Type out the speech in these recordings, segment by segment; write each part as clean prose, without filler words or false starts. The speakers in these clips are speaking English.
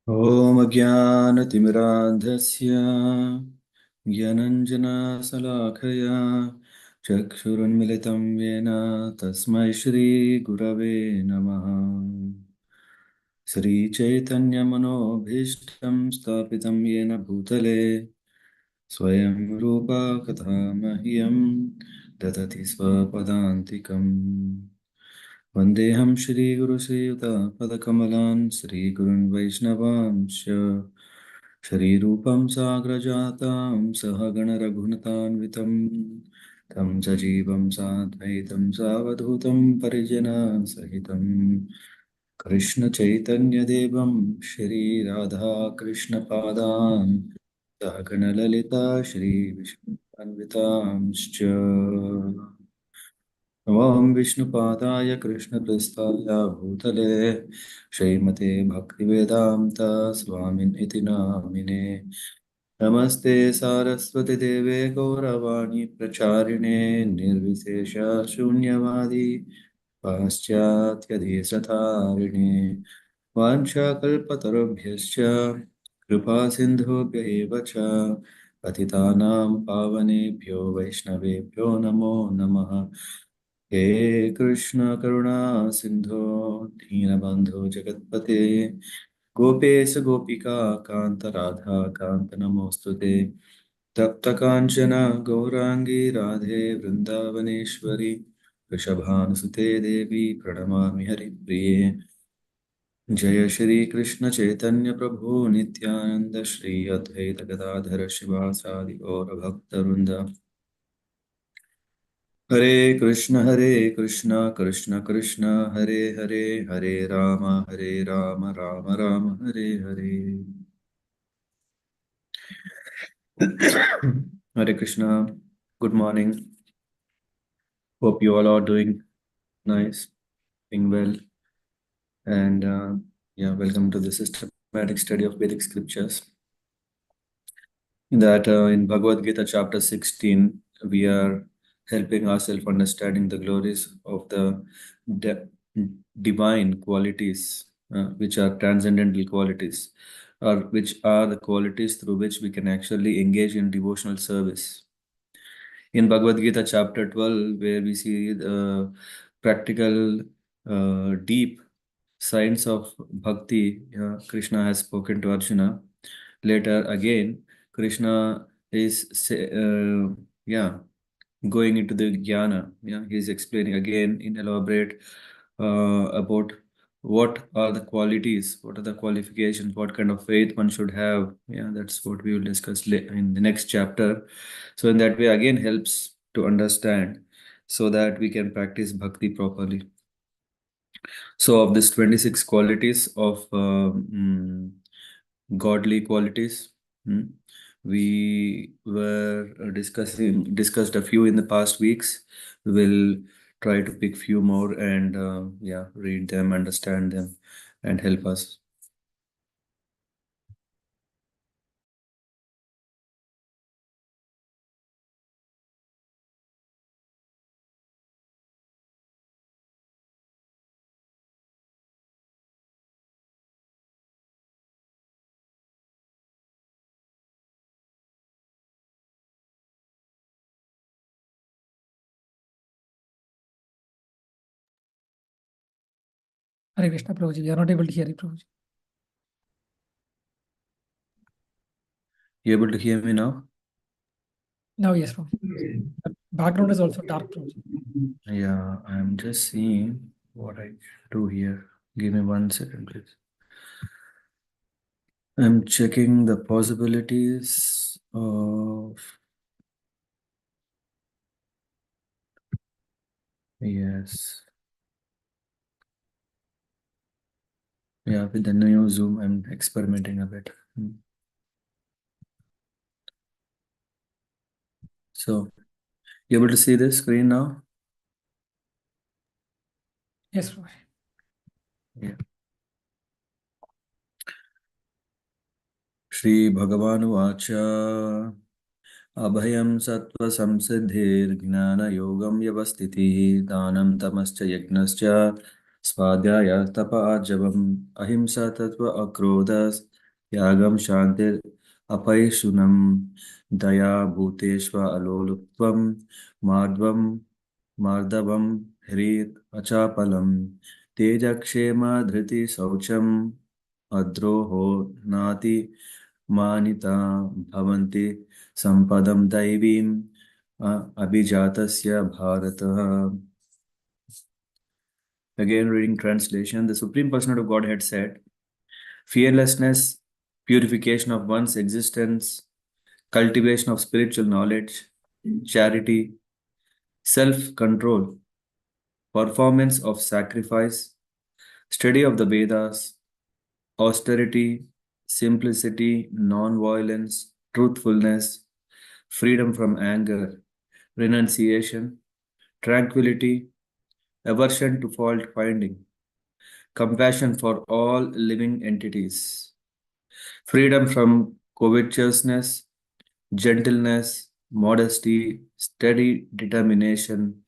ॐ अज्ञानतिमिरान्धस्य ज्ञानञ्जनशलाखया चक्षुरुन्मिलितं येन तस्मै श्रीगुरवे नमः। श्रीचैतन्यमनोभीष्टं स्थापितं येन भूतले स्वयं रूपा कथा मह्यं ददति स्वपदान्तिकम्। वन्देऽहं श्रीगुरुश्रीयुतपदकमलान् श्रीगुरून् वैष्णवांश्च श्रीरूपं साग्रजातां सहगणरघुनाथान्वितं तं सजीवं साद्वैतं सावधूतं परिजनसहितं कृष्णचैतन्यदेवं श्रीराधाकृष्णपादान् सहगणललिता श्रीविष्णुन्वितांश्च नमां विष्णुपादाय कृष्णप्रस्थाय भूतले श्रीमते भक्तिवेदान्त स्वामिन् इति नामिने नमस्ते सारस्वतीदेवे गौरवाणी प्रचारिणे निर्विशेष शून्यवादी पाश्चात्यदेशतारिणे वाञ्छाकल्पतरुभ्यश्च कृपा सिन्धुभ्य एव च पतितानां पावनेभ्यो वैष्णवेभ्यो नमो नमः। हे कृष्ण करुणा सिंधो दीनबंधो जगत्पते गोपेश गोपिका कांत राधा कांत नमोस्तुते तप्त कांचन गौरांगी राधे वृंदावनेश्वरी वृषभानुसुते देवी प्रणमामि हरिप्रिये जय श्री कृष्ण चैतन्य प्रभु नित्यानंद श्री अद्वैत गदाधर शिवासादि गौर भक्तवृंद हरे Krishna Krishna Krishna Hare Hare Hare Ram Ram Ram Hare Hare. Hare Krishna. Good morning. Hope you all are doing nice, doing well, and yeah, welcome to the systematic study of Vedic scriptures. That in Bhagavad Gita chapter 16, we are helping ourselves understanding the glories of the de- divine qualities, which are transcendental qualities, or which are the qualities through which we can actually engage in devotional service. In Bhagavad Gita chapter 12, where we see the practical, deep signs of bhakti, Krishna has spoken to Arjuna. Later again, Krishna is yeah, going into the jnana. Yeah, he's explaining again in elaborate about what are the qualities, what are the qualifications, what kind of faith one should have. Yeah, that's what we will discuss in the next chapter. So in that way, again helps to understand so that we can practice bhakti properly. So of this 26 qualities of godly qualities, we were discussed a few in the past weeks. We will try to pick few more and yeah, read them, understand them, and help us. Hare Krishna, Prabhuji. We are not able to hear you, Prabhuji. You able to hear me now? Now, yes, Prabhuji. The background is also dark, Prabhuji. Yeah, I'm just seeing what I do here. Give me 1 second, please. I'm checking the possibilities of, yes. Yeah, with the new Zoom, I'm experimenting a bit. So, you able to see the screen now? Yes, Prabhuji. Yeah. Shri Bhagavan Vacha Abhayam Sattva Samsiddhir Yogam Yavastitihi Danam Tamascha Yagnascha Swadhyaya Tapa Ajabam Ahimsa Tattva Akrodas Yagam Shantir Apaishunam Daya Bhuteshva Alolutvam Madhvam Mardhavam Hrit Achapalam Tejakshema Dhriti Saucham Adroho Nati Manita Bhavanti Sampadam Daivim Abhijatasya Bharata. Again, reading translation. The Supreme Personality of Godhead said, fearlessness, purification of one's existence, cultivation of spiritual knowledge, charity, self control, performance of sacrifice, study of the Vedas, austerity, simplicity, non violence, truthfulness, freedom from anger, renunciation, tranquility, aversion to fault finding, compassion for all living entities, freedom from covetousness, gentleness, modesty, steady determination,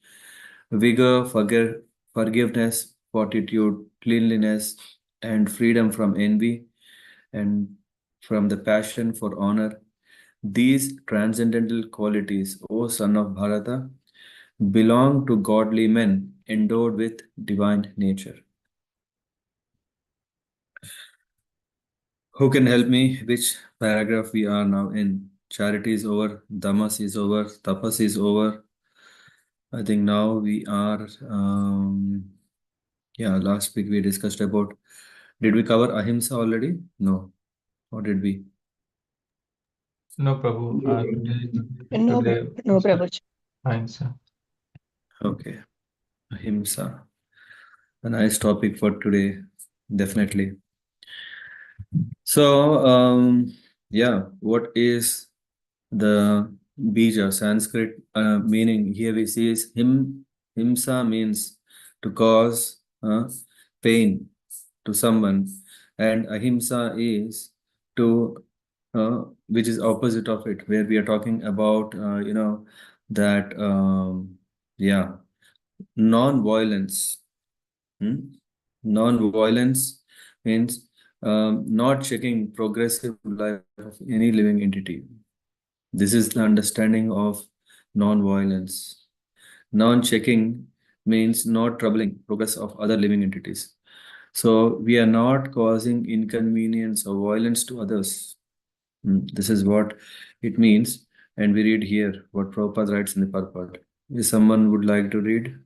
vigor, forgiveness, fortitude, cleanliness, and freedom from envy and from the passion for honor. These transcendental qualities, O son of Bharata, belong to godly men endowed with divine nature. Who can help me? Which paragraph we are now in? Charity is over, Damas is over, Tapas is over. I think now we are, yeah, last week we discussed about, did we cover Ahimsa already? No. Or did we? No, Prabhu. No, Today no, Prabhu. fine, sir. Okay. Ahimsa. A nice topic for today, definitely. So, yeah, what is the bija Sanskrit meaning? Here we see is himsa means to cause pain to someone, and ahimsa is to which is opposite of it, where we are talking about that yeah, non-violence. Hmm? Non-violence means not checking progressive life of any living entity. This is the understanding of non-violence. Non-checking means not troubling progress of other living entities. So we are not causing inconvenience or violence to others. This is what it means. And we read here what Prabhupada writes in the purport. If someone would like to read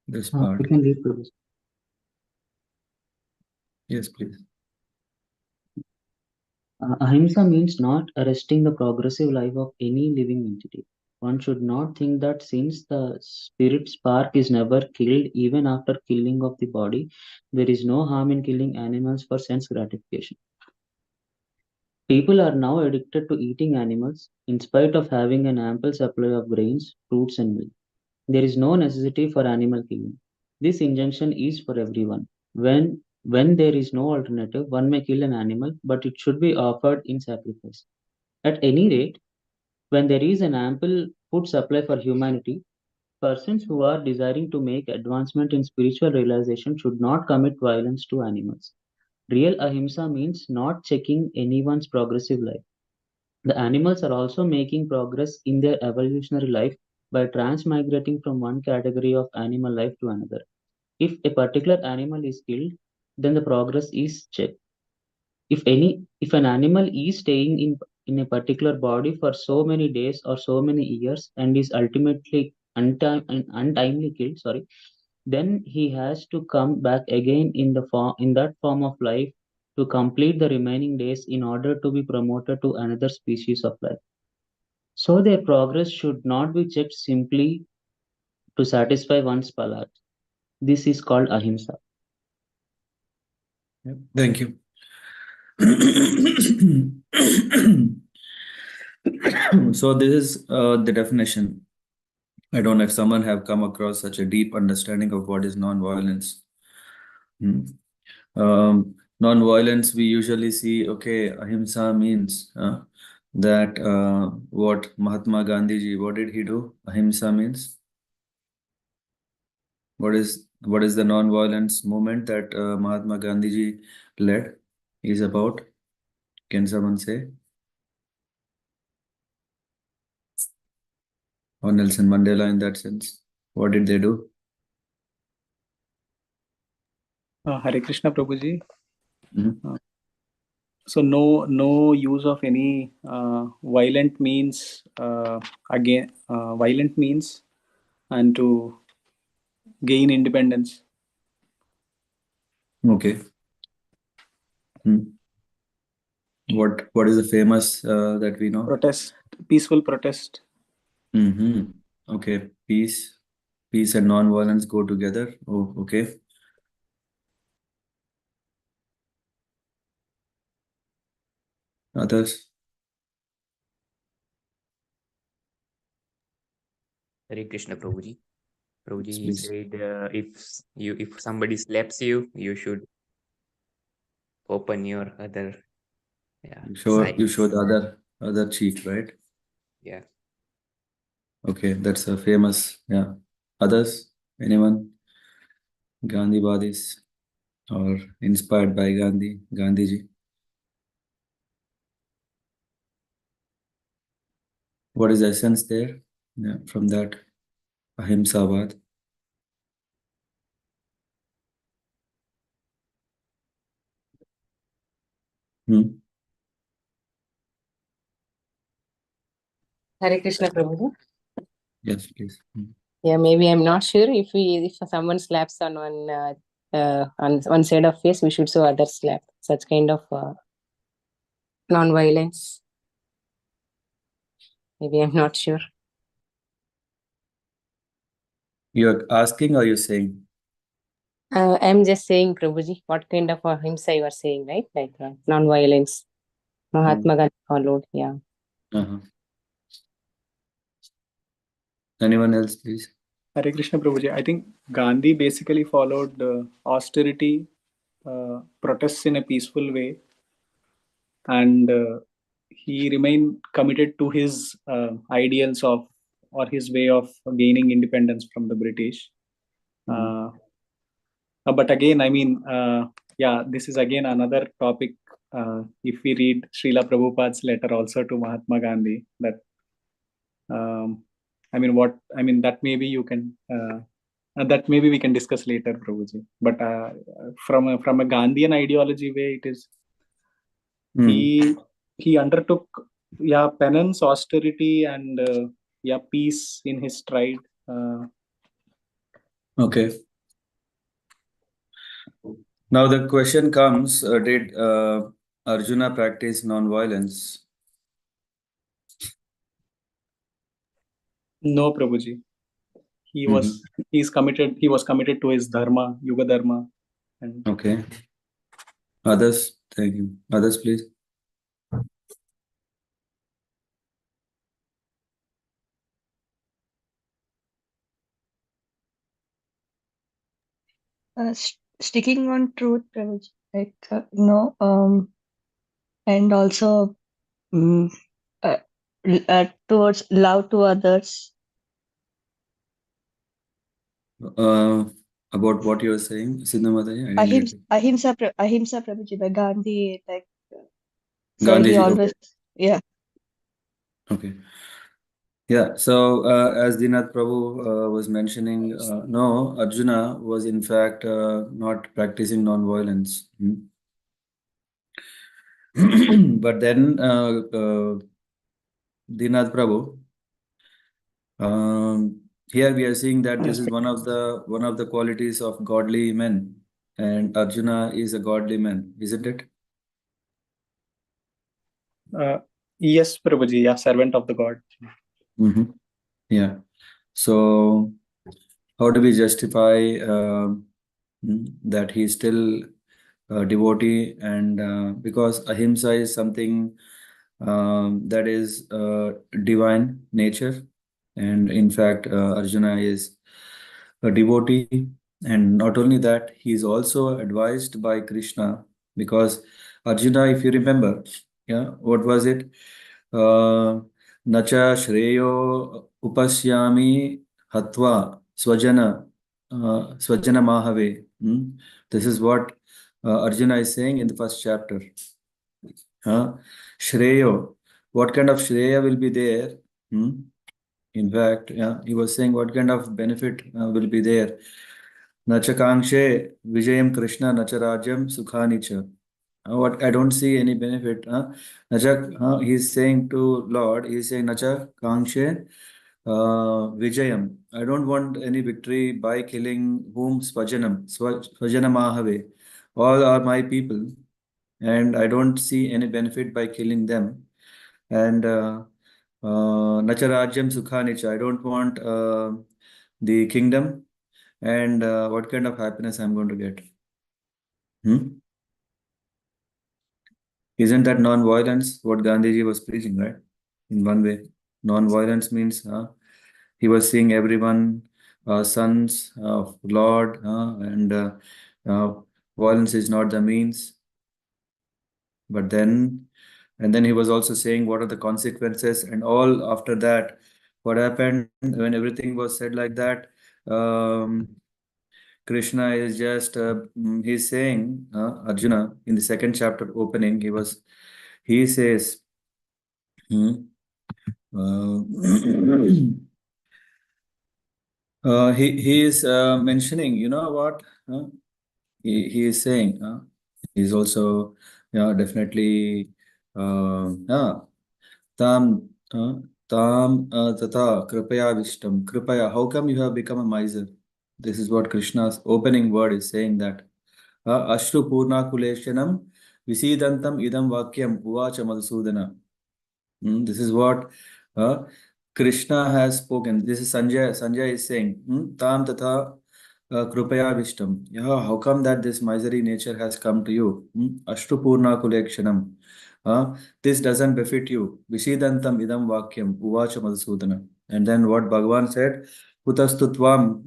this part. We can read, Prabhu. Yes, please. Ahimsa means not arresting the progressive life of any living entity. One should not think that since the spirit spark is never killed, even after killing of the body, there is no harm in killing animals for sense gratification. People are now addicted to eating animals in spite of having an ample supply of grains, fruits, and milk. There is no necessity for animal killing. This injunction is for everyone. When there is no alternative, one may kill an animal, but it should be offered in sacrifice. At any rate, when there is an ample food supply for humanity, persons who are desiring to make advancement in spiritual realization should not commit violence to animals. Real ahimsa means not checking anyone's progressive life. The animals are also making progress in their evolutionary life by transmigrating from one category of animal life to another. If a particular animal is killed, then the progress is checked. If an animal is staying in a particular body for so many days or so many years and is ultimately untimely killed, sorry, then he has to come back again in that form of life to complete the remaining days in order to be promoted to another species of life. So their progress should not be checked simply to satisfy one's palate. This is called ahimsa. Yep. Thank you. So this is the definition. I don't know if someone have come across such a deep understanding of what is non-violence. Hmm. Non-violence, we usually see, okay, ahimsa means that what Mahatma Gandhi ji, what did he do? Ahimsa means, what is what is the non-violence movement that Mahatma Gandhi ji led is about? Can someone say? Or Nelson Mandela in that sense? What did they do? Hare Krishna Prabhuji. Mhm. So no use of any violent means violent means and to gain independence. Okay. What is the famous that we know? Protest, peaceful protest. Okay. Peace and non-violence go together. Oh, okay. Others? Hare Krishna Prabhuji. Prabhuji, Yes, he please. said if somebody slaps you, you should open your other side. You show the other cheek, right? Yeah. Okay, that's a famous. Yeah. Others? Anyone? Gandhivadis or inspired by Gandhiji? What is the essence there? Yeah, from that Ahimsavad. Hare Krishna Prabhu. Yes, please. Yeah, maybe I'm not sure if someone slaps on one side of face, we should show other slap. Such kind of non-violence. Maybe I'm not sure. You're asking or you're saying? I'm just saying, Prabhuji, what kind of ahimsa you are saying, right? Like non-violence. Mahatma Gandhi followed. Yeah. Uh-huh. Anyone else, please? Hare Krishna Prabhuji. I think Gandhi basically followed austerity, protests in a peaceful way, and he remained committed to his ideals of or his way of gaining independence from the British. But again, I mean, yeah, this is again another topic. If we read Srila Prabhupada's letter also to Mahatma Gandhi, that I mean, that maybe you can that maybe we can discuss later, Prabhuji. But from a Gandhian ideology way, it is he undertook penance, austerity, and peace in his stride. Okay. Now the question comes, did Arjuna practice non-violence? No, Prabhuji. He was committed to his dharma, yuga dharma. And Okay. Others? Thank you. Others, please. Sticking on truth, Prabhuji, like and also towards love to others. About what you were saying, Sindhu Mataji? I didn't get it. Ahimsa Prabhuji by Gandhi, like so he Gandhiji, always okay. Yeah, so as Dinath Prabhu was mentioning, no, Arjuna was in fact not practicing non-violence. But then Dinath Prabhu, here we are seeing that this is one of the qualities of godly men, and Arjuna is a godly man, isn't it? yes, Prabhuji, yeah, servant of the God. Yeah. So how do we justify that he's still a devotee? And because ahimsa is something that is divine nature, and in fact, Arjuna is a devotee, and not only that, he is also advised by Krishna, because Arjuna, if you remember, yeah, what was it? Nacha shreyo upasyami hatva swajana Swajana Mahave. This is what Arjuna is saying in the first chapter. Shreyo. What kind of Shreya will be there? In fact, he was saying what kind of benefit will be there. Nachakangshe Vijayam Krishna Nacharajam Sukhanicha. What I don't see any benefit. He's saying to Lord, he's saying Nachakangshe Vijayam. I don't want any victory by killing whom Swajanamahave. All are my people, and I don't see any benefit by killing them. And Nacharajyam Sukhanicha. I don't want the kingdom, and what kind of happiness I'm going to get. Isn't that non-violence what Gandhiji was preaching, right? In one way, non-violence means he was seeing everyone sons of Lord, and violence is not the means. But then, and then he was also saying what are the consequences and all. After that, what happened when everything was said like that? Krishna is just he's saying Arjuna in the second chapter opening. He says. He is mentioning, you know what? He is saying, he's also, definitely, tam, tata, kripaya vishtam, kripaya. How come you have become a miser? This is what Krishna's opening word is saying, that Ashru Purna Kuleshanam Visidantam Idam Vakyam Uvacha Madhusudana. This is what Krishna has spoken. This is Sanjay. Sanjay is saying, Tam Tatha Krupaya Vishtam. Yeah, how come that this misery nature has come to you? Ashtupurna Kulekshanam. This doesn't befit you. Vishidantam Idam Vakyam Uvacha Madhusudana. And then what Bhagavan said, Kutastutvam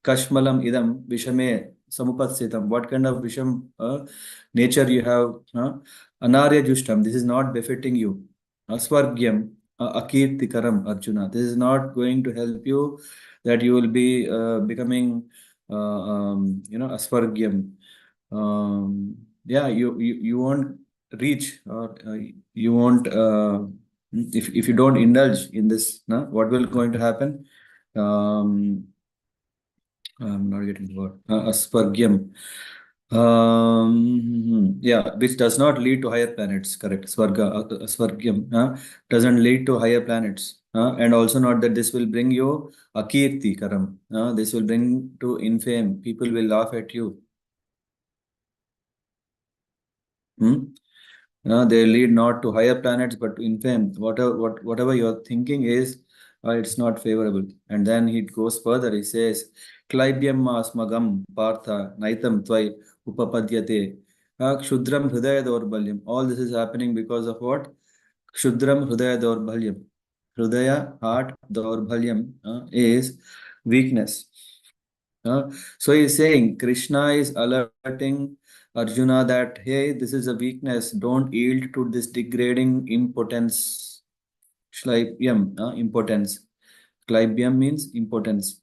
Kashmalam Idam Vishame Samupatsitam. What kind of Visham nature you have? Anarya Jushtam. This is not befitting you. Asvargyam, Akirtikaram, Arjuna. This is not going to help you, that you will be becoming, Asvargyam. You won't reach, or you won't, if you don't indulge in this, what will going to happen? I'm not getting the word. Asvargyam. Which does not lead to higher planets. Correct. Svargyam doesn't lead to higher planets, and also not that this will bring you akirti karam. This will bring to infame. People will laugh at you. They lead not to higher planets but to infame. Whatever you're thinking is, it's not favorable. And then he goes further. He says, Klaibyam asmagam partha naitam tvai upapadyate kshudram hridaya daurbalyam. All this is happening because of what? Kshudram hridaya daurbalyam. Hridaya, heart, daurbalyam is weakness. So he's saying Krishna is alerting Arjuna that, hey, this is a weakness. Don't yield to this degrading impotence. Shlaipyam, impotence. Klaibyam means impotence.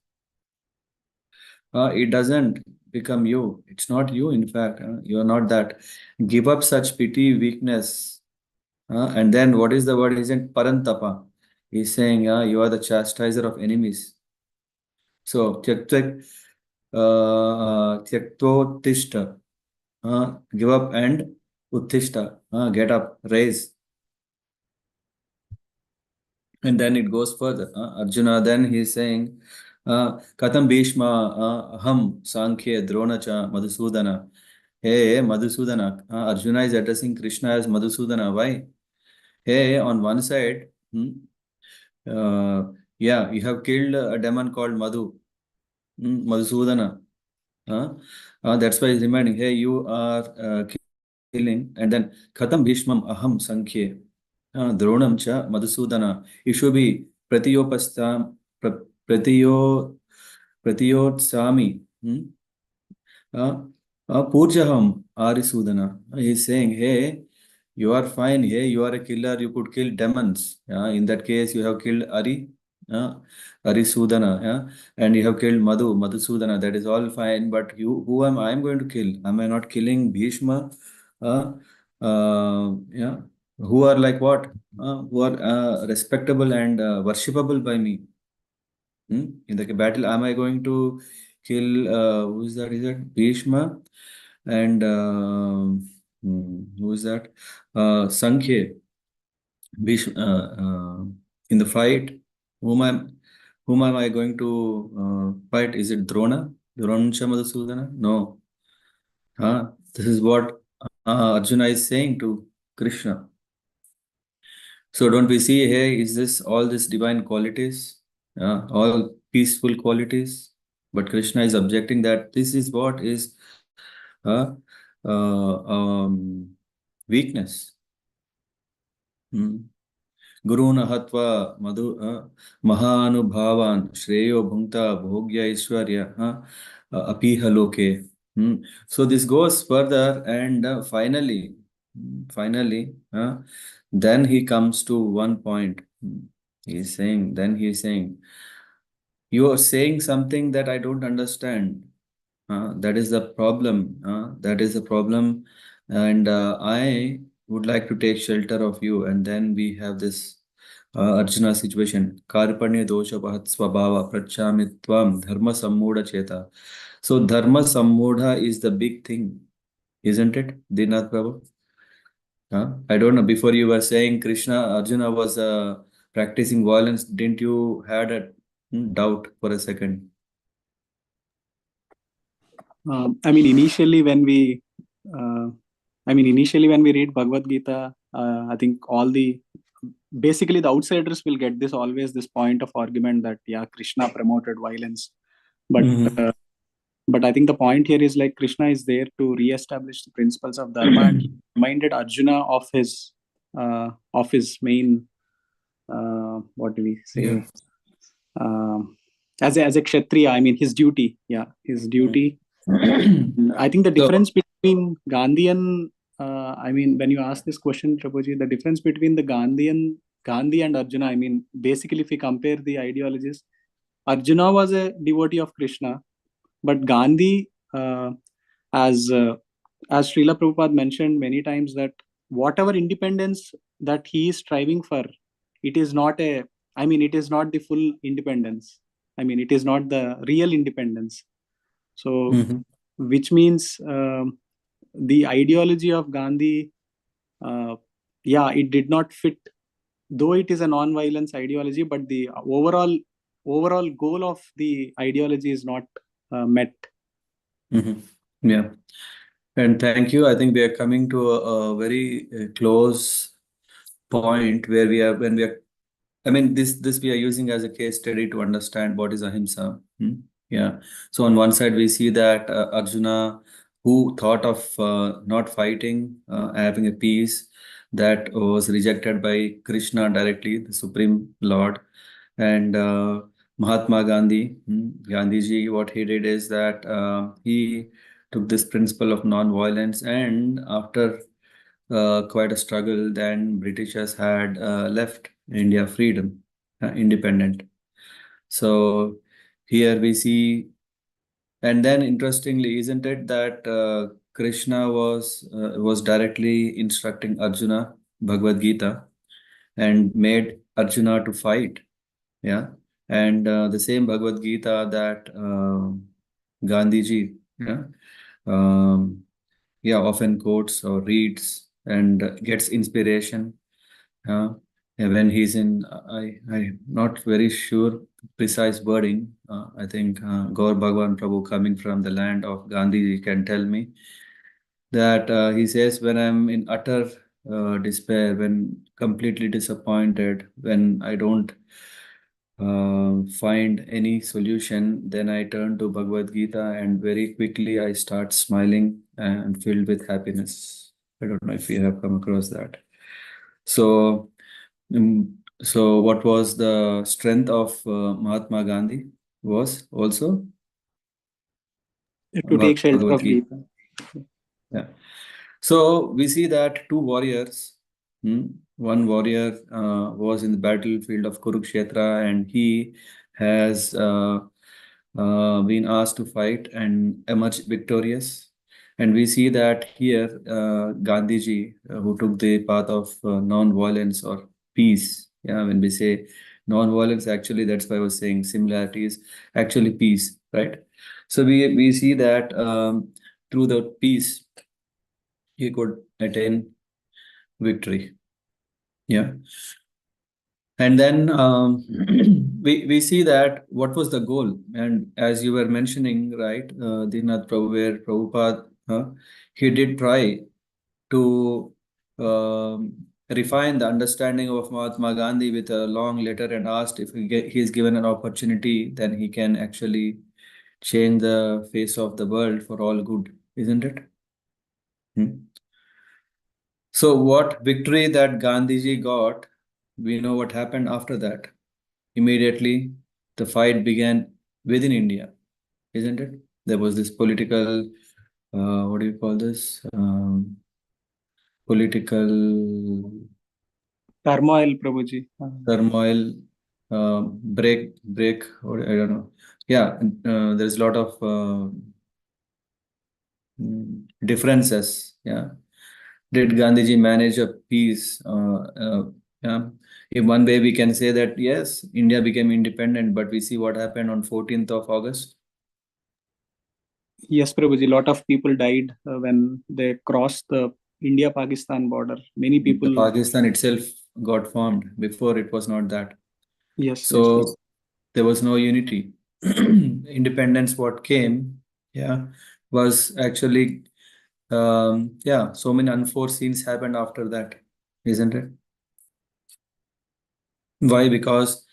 It doesn't become you. It's not you, in fact. You are not that. Give up such pity, weakness. And then what is the word? Isn't parantapa. He's saying, you are the chastiser of enemies. So, Tyaktotishta. Give up and uttishta. Get up, raise. And then it goes further. Arjuna, then he's saying, Katam Bhishma, Aham, Sankhya, Dronacha, Madhusudana. Hey, Madhusudana. Arjuna is addressing Krishna as Madhusudana. Why? Hey, on one side, you have killed a demon called Madhu, Madhusudana. That's why he's reminding, hey, you are killing. And then, Katam Bhishmam, Aham, Sankhya. Dronam cha Madhusudana. It should be Pratiyopastam Pratiyotsami. Purjaham Arisudana. He is saying, hey, you are fine. Hey, you are a killer. You could kill demons. In that case, you have killed Ari. Arisudana, yeah, and you have killed Madhusudana. That is all fine, but who am I going to kill? Am I not killing Bhishma? Yeah, who are like what? Who are respectable and worshipable by me? In the battle, am I going to kill? Who is that? Is that Bhishma? And who is that? Sankhya. Bhishma, in the fight, whom am whom am I going to fight? Is it Drona? Drona Madhusudana? No. This is what Arjuna is saying to Krishna. So don't we see here, is this all these divine qualities, all peaceful qualities? But Krishna is objecting that this is what is uh, weakness. Guruna hatva mahanubhavan shreyo bhunta bhogya ishwarya apiha loke. So this goes further and finally, then he comes to one point. He is saying, you are saying something that I don't understand. That is the problem. That is the problem. And I would like to take shelter of you. And then we have this Arjuna situation. Karpanya dosha pahat swabhava prachamitvam dharma sammudha cheta. So dharma sammudha is the big thing, isn't it, Dinath Prabhu? I don't know. Before you were saying Arjuna was practicing violence. Didn't you had a doubt for a second? I mean, initially when we read Bhagavad Gita, I think basically the outsiders will get always this point of argument that Krishna promoted violence, but I think the point here is like Krishna is there to re-establish the principles of dharma, and he reminded Arjuna of his main what do we say, as a kshatriya, I mean his duty, his duty. I think the difference between Gandhi and when you ask this question, Prabhuji, the difference between the Gandhi and Arjuna, I mean, basically if we compare the ideologies, Arjuna was a devotee of Krishna, but Gandhi, as Srila Prabhupada mentioned many times, that whatever independence that he is striving for, it is not the full independence. I mean, it is not the real independence. So, which means the ideology of Gandhi, it did not fit, though it is a non-violence ideology, but the overall goal of the ideology is not met. Yeah. And thank you. I think we are coming to a very close point where this we are using as a case study to understand what is ahimsa. Yeah. So on one side, we see that Arjuna, who thought of not fighting, having a peace, that was rejected by Krishna directly, the Supreme Lord. And Mahatma Gandhi, Gandhiji, what he did is that he took this principle of non-violence, and after quite a struggle, then Britishers had left India independent. So here we see, and then interestingly, isn't it that Krishna was directly instructing Arjuna Bhagavad Gita and made Arjuna to fight, yeah, and the same Bhagavad Gita that Gandhiji, often quotes or reads and gets inspiration. When he's in, I'm not very sure precise wording. I think Gaur Bhagwan Prabhu, coming from the land of Gandhi, can tell me that he says, when I'm in utter despair, when completely disappointed, when I don't find any solution, then I turn to Bhagavad Gita and very quickly I start smiling and filled with happiness. I don't know if you have come across that. So, so what was the strength of Mahatma Gandhi? Was also to take shelter of Gita. Yeah. So we see that two warriors, One warrior was in the battlefield of Kurukshetra, and he has been asked to fight and emerge victorious. And we see that here, Gandhiji, who took the path of non-violence or peace. Yeah, when we say non-violence, actually, that's why I was saying similarities, actually peace, right? So we see that through the peace, he could attain victory. Yeah. And then we see that what was the goal. And as you were mentioning, right, Dinath Prabhu, where Prabhupada, he did try to refine the understanding of Mahatma Gandhi with a long letter and asked if he is given an opportunity, then he can actually change the face of the world for all good, isn't it? So what victory that Gandhiji got, we know what happened after that. Immediately, the fight began within India, isn't it? There was this political, what do you call this? Political Turmoil, Prabhuji. turmoil, break, or I don't know. Yeah, there's a lot of differences. Yeah. Did Gandhiji manage a peace? Yeah. In one way, we can say that yes, India became independent, but we see what happened on 14th of August. Yes, Prabhuji. A lot of people died when they crossed the India-Pakistan border. Many people. The Pakistan itself got formed. Before it was not that. Yes. So Yes. there was no unity. Independence, what came, yeah, was actually, yeah, so many unforeseens happened after that, isn't it? Why? Because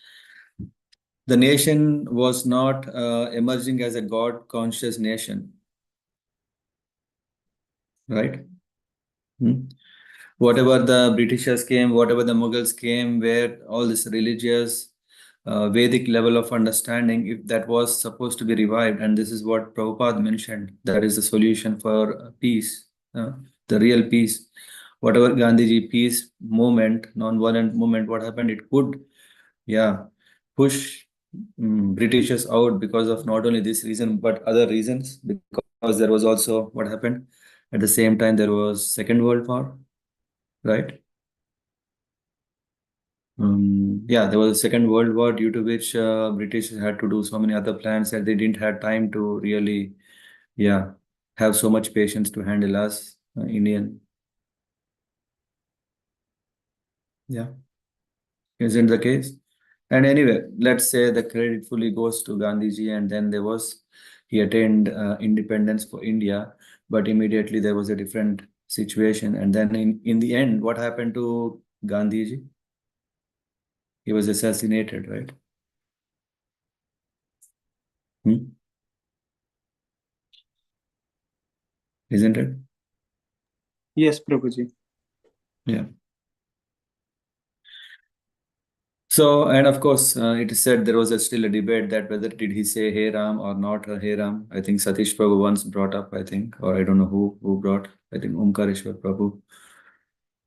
the nation was not emerging as a God-conscious nation, right? Whatever the Britishers came, whatever the Mughals came, where all this religious, Vedic level of understanding, if that was supposed to be revived, and this is what Prabhupada mentioned, that is the solution for peace, the real peace. Whatever Gandhiji peace movement, non-violent movement, what happened? It could, yeah, push Britishers out because of not only this reason but other reasons. Because there was also what happened at the same time, there was Second World War, right? Yeah, there was a Second World War, due to which British had to do so many other plans that they didn't have time to really, yeah, have so much patience to handle us, Indian. Yeah, isn't the case? And anyway, let's say the credit fully goes to Gandhiji, and then he attained independence for India, but immediately there was a different situation. And then in the end, what happened to Gandhiji? He was assassinated, right? Isn't it? Yes, Prabhuji. Yeah. So, and of course, it is said there was still a debate that whether did he say Hey Ram or not Hey Ram. I think Satish Prabhu once brought up, I think, or I don't know who brought, I think Omkareshwar Prabhu.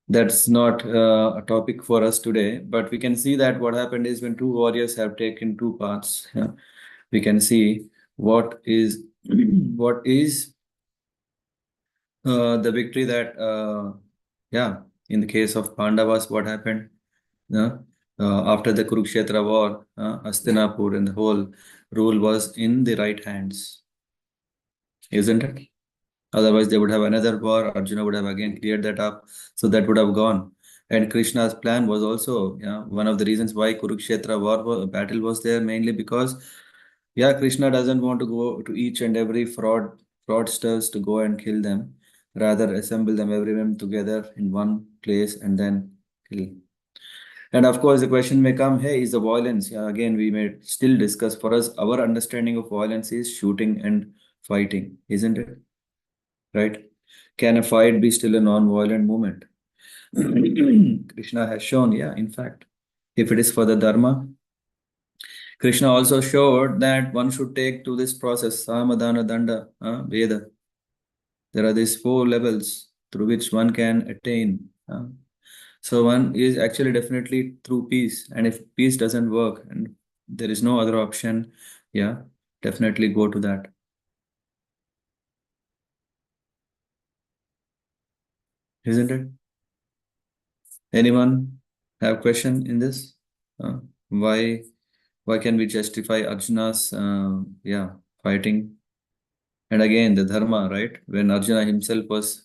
That's not a topic for us today, but we can see that what happened is when two warriors have taken two paths, yeah, we can see what is what is the victory that, yeah, in the case of Pandavas, what happened? Yeah. After the Kurukshetra war, Hastinapur and the whole rule was in the right hands, isn't it? Otherwise, they would have another war. Arjuna would have again cleared that up, so that would have gone. And Krishna's plan was also, yeah, one of the reasons why Kurukshetra battle was there, mainly because, yeah, Krishna doesn't want to go to each and every fraudsters to go and kill them. Rather, assemble them everyone together in one place and then kill. And of course, the question may come, hey, is the violence? Yeah, again, we may still discuss. For us, our understanding of violence is shooting and fighting, isn't it? Right? Can a fight be still a non-violent movement? Krishna has shown, yeah, in fact, if it is for the Dharma, Krishna also showed that one should take to this process, Samadhana, Danda, Veda. There are these 4 levels through which one can attain. So one is actually definitely through peace. And if peace doesn't work and there is no other option, yeah, definitely go to that. Isn't it? Anyone have question in this? Uh, why can we justify Arjuna's fighting? And again, the dharma, right? When Arjuna himself was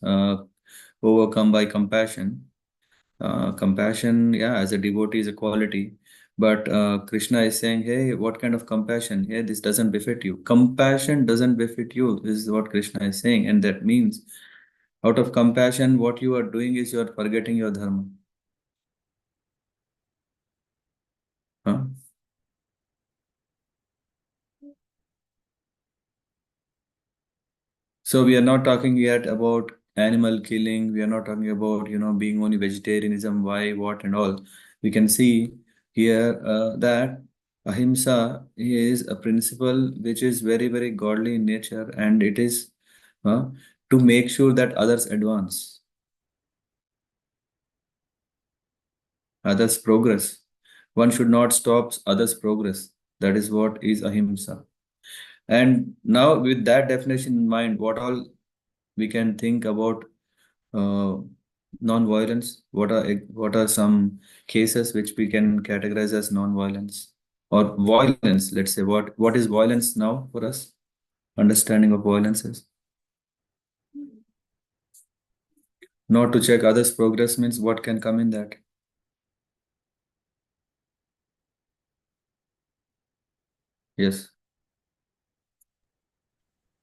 overcome by compassion, compassion, yeah, as a devotee is a quality. But Krishna is saying, hey, what kind of compassion? Hey, this doesn't befit you. Compassion doesn't befit you. This is what Krishna is saying. And that means out of compassion, what you are doing is you are forgetting your dharma. Huh? So we are not talking yet about animal killing. We are not talking about, being only vegetarianism, why, what, and all. We can see here that ahimsa is a principle which is very, very godly in nature, and it is to make sure that others advance, others progress. One should not stop others' progress. That is what is ahimsa. And now, with that definition in mind, what all we can think about uh, non-violence? What are some cases which we can categorize as non-violence or violence? Let's say what is violence now for us? Understanding of violence is not to check others' progress means what can come in that? Yes.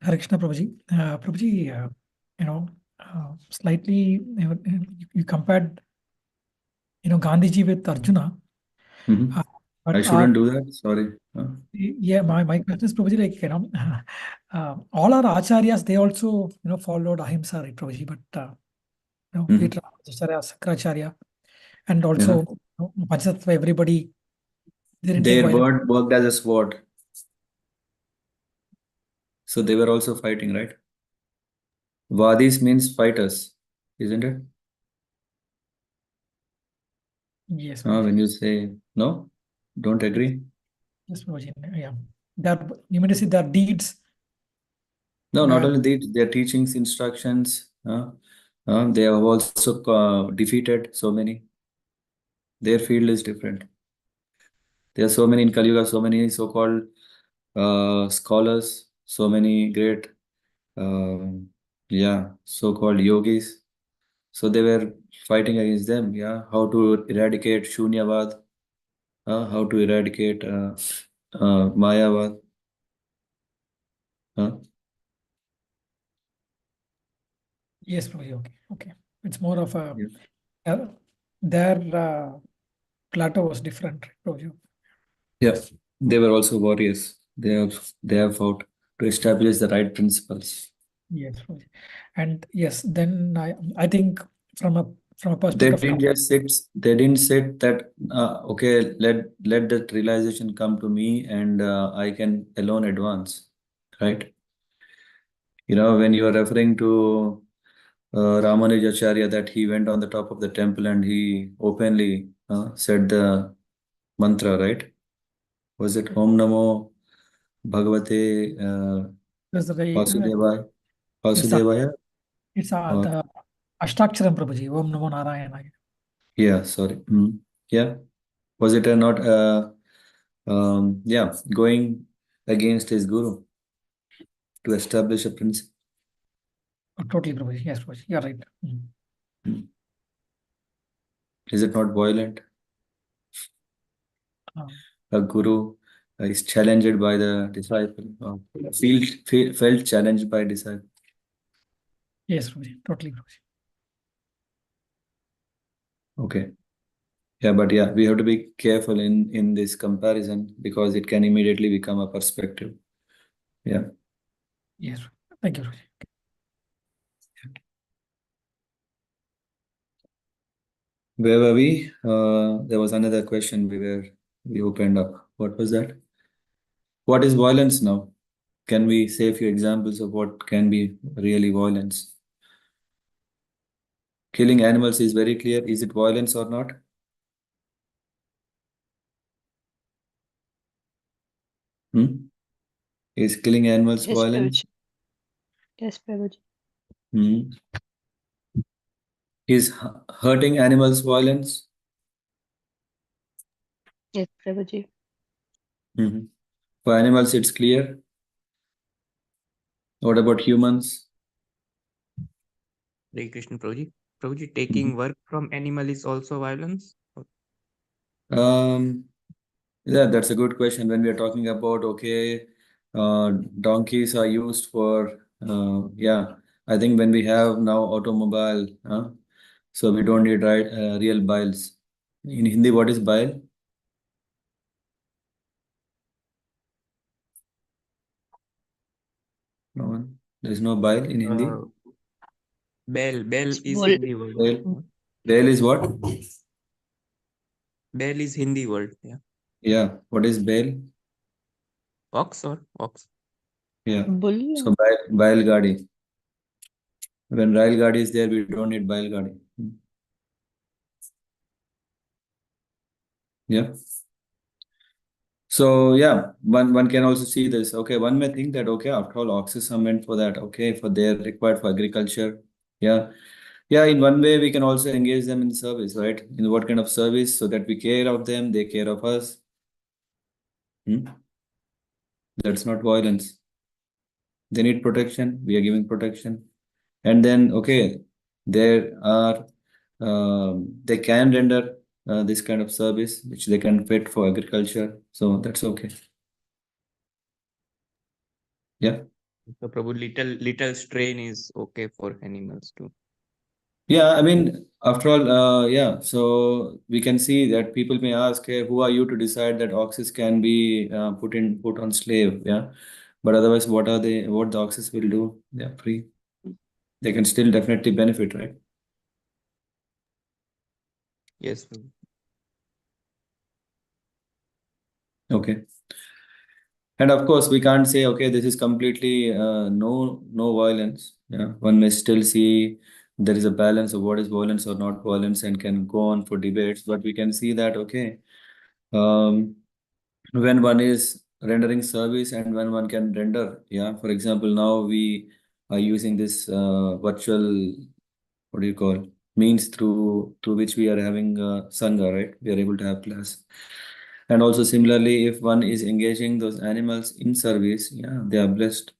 Hare Krishna, Prabhuji. Prabhuji, slightly, you compared, Gandhiji with Arjuna. Mhm. But I shouldn't do that. Sorry. yeah, my question is, Prabhuji, like, all our acharyas, they also, followed ahimsa, right, Prabhuji? But, Mhm. Peter, Sakracharya, and also, Panchatattva, everybody, they didn't take Their violence. word worked as a sword. So they were also fighting, right? Vadis means fighters, isn't it? Yes, Prabhuji. When you say no, don't agree. Yes, Prabhuji. Yeah. That, you mean to say their deeds No, not were, only that, their teachings, instructions, they have also defeated so many. Their field is different. There are so many in Kali Yuga, so many so-called scholars, so many great, so-called yogis. So they were fighting against them. Yeah, how to eradicate Shunyavad, how to eradicate Mayavad. Huh? yes, Prabhuji. Okay. Okay. It's more of a, Yeah. their plateau was different, right, Prabhuji? Yeah, they were also warriors. They have fought to establish the right principles. Yes, Prabhuji. And yes, then I think from a They perspective of didn't just sit. They didn't sit that okay, let that realization come to me, and I can alone advance, right? When you are referring to Ramanujacharya, that he went on the top of the temple and he openly said the mantra, right? Was it Om Namo Bhagavate Because Vasudevaya? it's Vasudevaya? Or the Ashtakcharam, Prabhuji. Om Namo Narayana. yeah, sorry. Yeah. Was it not going against his guru to establish a principle? Oh, totally, Prabhuji. Yes, Prabhuji. You're right. Mm. Is it not violent? A guru is challenged by the disciple, or felt challenged by disciple. Yes, Prabhuji. Totally, Prabhuji. Okay. Yeah, but yeah, we have to be careful in this comparison because it can immediately become a perspective. Yeah. Yes. Thank you, Prabhuji. Where were we? There was another question we opened up. What was that? What is violence now? Can we say a few examples of what can be really violence? Killing animals is very clear. Is it violence or not? Is killing animals Yes, violence? Prabhuji. Yes, Prabhuji. Hmm. Is hurting animals violence? Yes, Prabhuji. Hmm. For animals, it's clear. What about humans? Hare Krishna Prabhuji. Prabhuji, taking work from animal is also violence? Um, yeah, that's a good question. When we are talking about, okay, donkeys are used for, yeah, I think when we have now automobile, so we don't need real biles. In Hindi, what is bile? No one. There is no bile in Hindi. Uh, Bell It's is bull. Hindi word. Bale. Bale is what? Bell is Hindi word. Yeah. Yeah. What is bale? Ox or ox? Yeah. Bull. So bile gadi. When rail gadi is there, we don't need bile gadi. Yeah. So yeah, one can also see this. Okay, one may think that okay, after all, oxes are meant for that. Okay, for they're required for agriculture. Yeah. Yeah, in one way we can also engage them in service, right? In what kind of service? So that we care of them, they care of us. That's not violence. They need protection. We are giving protection. And then, okay, there are, they can render this kind of service, which they can fit for agriculture. So that's okay. Yeah. So Prabhu, little strain is okay for animals too. Yeah, I mean, after all, yeah, so we can see that people may ask, hey, who are you to decide that oxes can be put on slave? Yeah. But otherwise, what the oxes will do? They're free. They can still definitely benefit, right? Yes, Prabhu. Okay. And of course, we can't say, okay, this is completely no violence. Yeah, one may still see there is a balance of what is violence or not violence, and can go on for debates. But we can see that okay, um, when one is rendering service and when one can render. Yeah, for example, now we are using this virtual, what do you call, means through which we are having sangha, right? We are able to have class. And also similarly, if one is engaging those animals in service, yeah, they are blessed.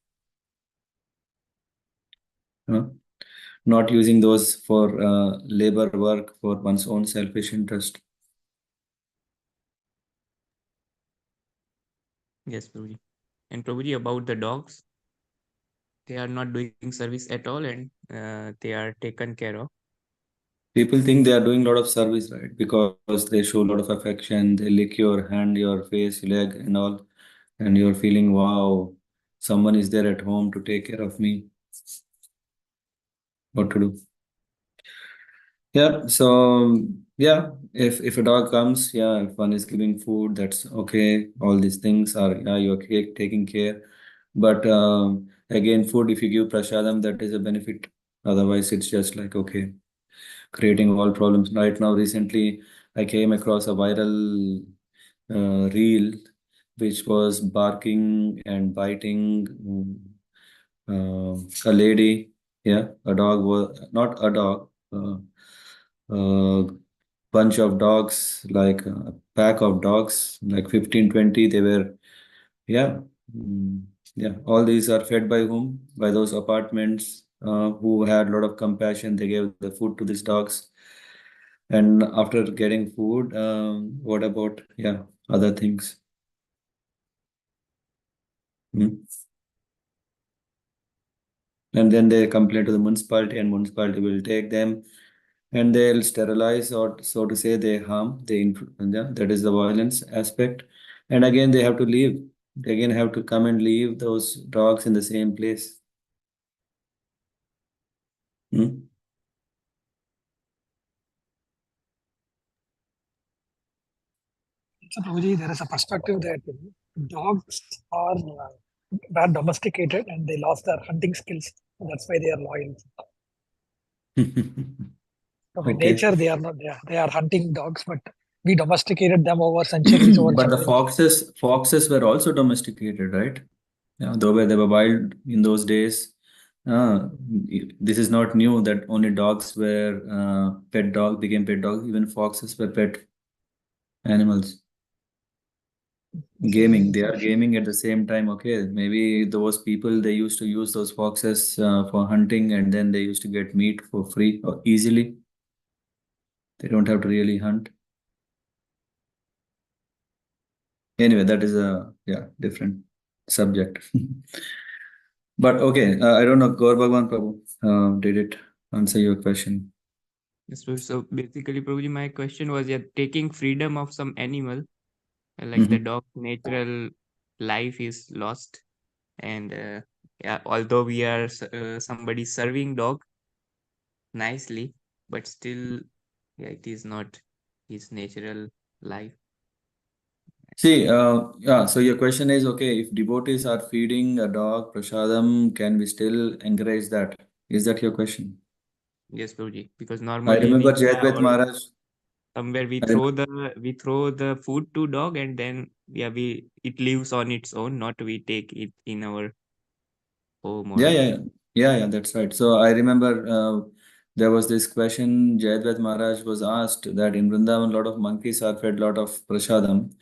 Not using those for labor work for one's own selfish interest. Yes, Prabhuji. And Prabhuji, about the dogs, they are not doing service at all and they are taken care of. People think they are doing a lot of service, right? Because they show a lot of affection, they lick your hand, your face, leg, and all, and you're feeling, wow, someone is there at home to take care of me. What to do? Yeah, so yeah, if a dog comes, yeah, if one is giving food, that's okay. All these things are, yeah, you're taking care. But again, food, if you give prasadam, that is a benefit. Otherwise, it's just like okay, creating all problems. Right now, recently, I came across a viral reel which was barking and biting a lady. Yeah, a dog was not a dog. Bunch of dogs, like a pack of dogs, like 15, 20. They were, yeah. Yeah, all these are fed by whom? By those apartments who had a lot of compassion. They gave the food to these dogs. And after getting food, what about, yeah, other things? Hmm. And then they complain to the municipality, and municipality will take them and they'll sterilize, or so to say, they harm, yeah, that is the violence aspect. And again, they have to leave. They again have to come and leave those dogs in the same place. Hmm? So, Prabhuji, there is a perspective that dogs are were domesticated and they lost their hunting skills. That's why they are loyal. So in Okay. nature, they are not there. They are hunting dogs, but we domesticated them over centuries, over But the generations. foxes were also domesticated, right? Yeah, though they were wild in those days. Uh, this is not new that only dogs were pet dog became pet dogs. Even foxes were pet animals. Gaming, they are gaming at the same time. Okay, maybe those people they used to use those foxes for hunting, and then they used to get meat for free or easily. They don't have to really hunt. Anyway, that is a different subject. But okay, I don't know, Gaur Bhagwan Prabhu, did it answer your question? Yes, Prabhuji. So basically, Prabhuji, my question was, yeah, taking freedom of some animal, like the dog's natural life is lost, and yeah, although we are somebody serving dog nicely, but still, yeah, it is not his natural life. See, so your question is, okay, if devotees are feeding a dog prasadam, can we still encourage that? Is that your question? Yes, Prabhuji, because I normally remember we have Jayadvaita Maharaj. somewhere we I rem- throw the food to dog, and then it lives on its own, not we take it in our home or that's right. So I remember there was this question Jayadvaita Maharaj was asked that in Vrindavan, a lot of monkeys are fed a lot of prasadam.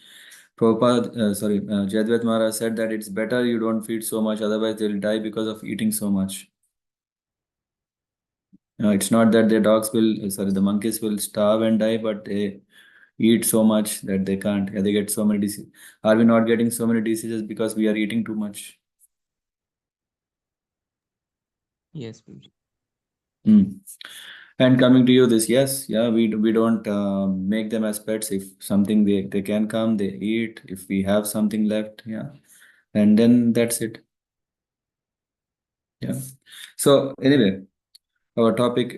Jayadvaita Maharaj said that it's better you don't feed so much, otherwise they'll die because of eating so much. It's not that the monkeys will starve and die, but they eat so much that they can't. They get so many diseases. Are we not getting so many diseases because we are eating too much? yes, Prabhuji. Hmm. And coming to you, we don't make them as pets. If something they can come, they eat. If we have something left, and then that's it. Yeah. So anyway, our topic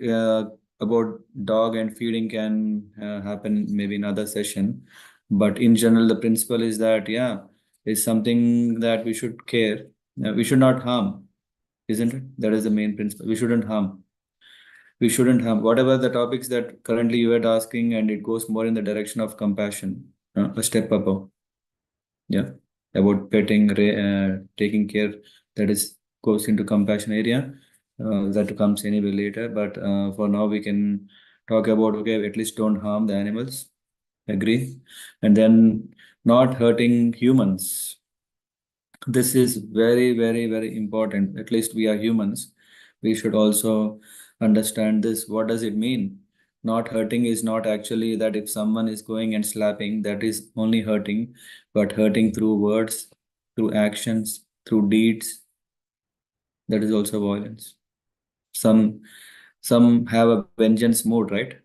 about dog and feeding can happen maybe in another session, but in general, the principle is that is something that we should care. We should not harm, isn't it? That is the main principle. We shouldn't harm. We shouldn't harm. Whatever the topics that currently you are asking, and it goes more in the direction of compassion, a step above. Yeah, about taking care. That is goes into compassion area. That comes anyway later. But for now, we can talk about okay, at least don't harm the animals. Agree, and then not hurting humans. This is very, very, very important. At least we are humans. We should also understand this. What does it mean? Not hurting is not actually that if someone is going and slapping, that is only hurting, but hurting through words, through actions, through deeds, that is also violence. Some some have a vengeance mode, right?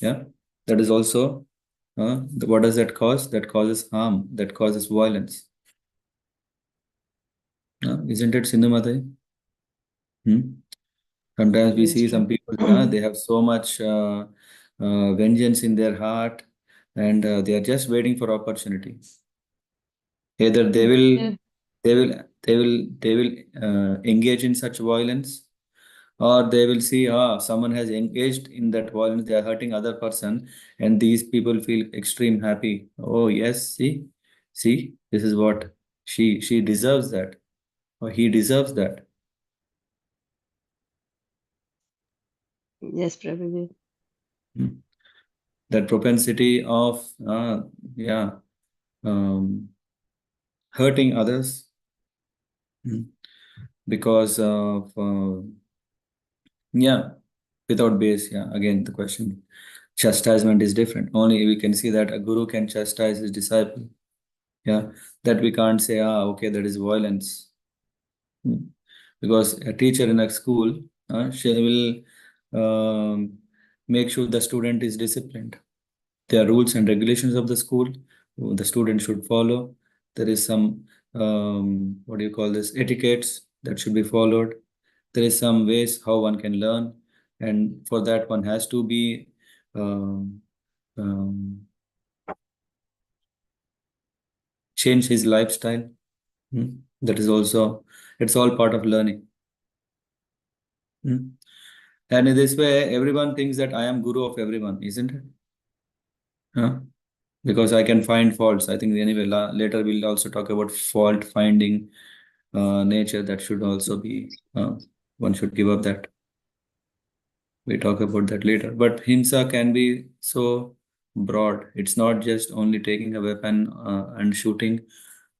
Yeah. That is also what does that cause? That causes harm, that causes violence. Isn't it, Sindhu Mataji? Hmm? Sometimes we Yes, see some people, they have so much vengeance in their heart, and they are just waiting for opportunity. Either Yeah. they will engage in such violence, or they will see, someone has engaged in that violence, they are hurting other person, and these people feel extreme happy. Oh yes, see, this is what she deserves that, or he deserves that. Yes, Prabhuji. Hmm. That propensity of yeah um, hurting others because of yeah without base. Again, the question, chastisement is different. Only we can see that a guru can chastise his disciple. That we can't say okay, that is violence. Because a teacher in a school, she will make sure the student is disciplined. There are rules and regulations of the school the student should follow. There is some what do you call this, etiquettes that should be followed. There is some ways how one can learn, and for that one has to be um, um, change his lifestyle. That is also, it's all part of learning. And in this way, everyone thinks that I am guru of everyone, isn't it? Huh? Because I can find faults. I think anyway, later we'll also talk about fault finding nature. That should also be, one should give up that. We talk about that later. But himsa can be so broad. It's not just only taking a weapon and shooting.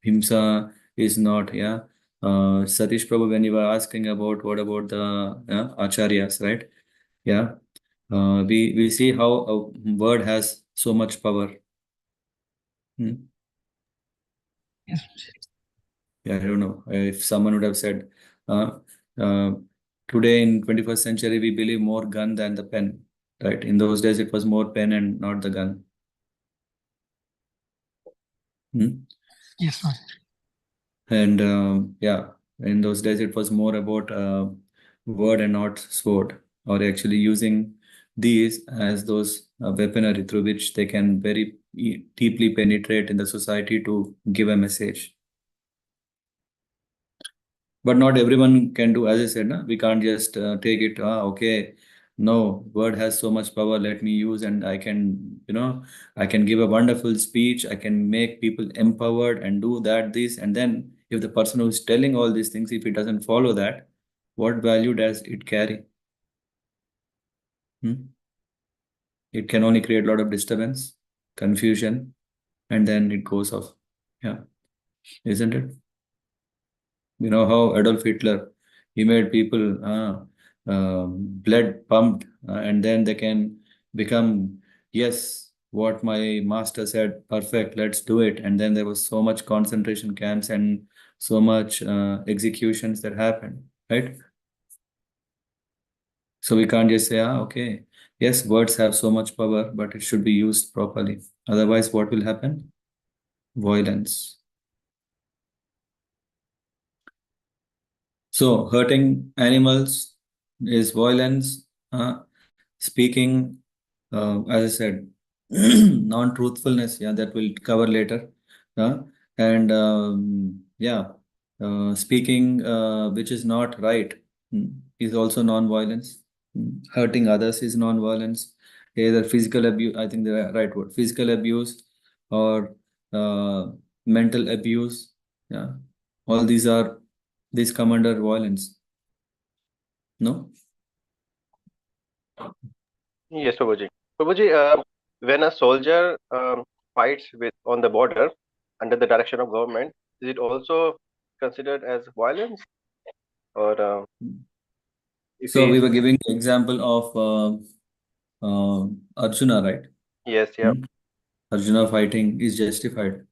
Himsa is not, yeah. Satish Prabhu, when you were asking about what about the acharyas, right? Yeah. We see how a word has so much power. Hmm. Yes. Yeah, I don't know if someone would have said, uh, uh, today in 21st century, we believe more gun than the pen, right? In those days, it was more pen and not the gun. Hmm? Yes, Maharaj. And yeah, in those days, it was more about word and not sword, or actually using these as those weaponry through which they can very deeply penetrate in the society to give a message. But not everyone can do, as I said, we can't just take it, okay, no, word has so much power, let me use, and I can, I can give a wonderful speech, I can make people empowered and do that, this, and then if the person who is telling all these things, if he doesn't follow that, what value does it carry? Hmm? It can only create a lot of disturbance, confusion, and then it goes off. Yeah, isn't it? You know how Adolf Hitler, he made people blood pumped, and then they can become, yes, what my master said, perfect, let's do it. And then there was so much concentration camps and so much executions that happened, right? So we can't just say, okay, yes, words have so much power, but it should be used properly. Otherwise, what will happen? Violence. So hurting animals is violence. Speaking, as I said, non-truthfulness. Yeah, that we'll cover later. And yeah, speaking which is not right, is also non-violence. Hurting others is non-violence. Either physical abuse, I think the right word, physical abuse or uh, mental abuse. Yeah, all these come under violence. No? Yes, Prabhuji. Prabhuji, when a soldier fights with on the border under the direction of government, is it also considered as violence? Or if So he we is, were giving the example of Arjuna, right? yes, yeah. Hmm? Arjuna fighting is justified.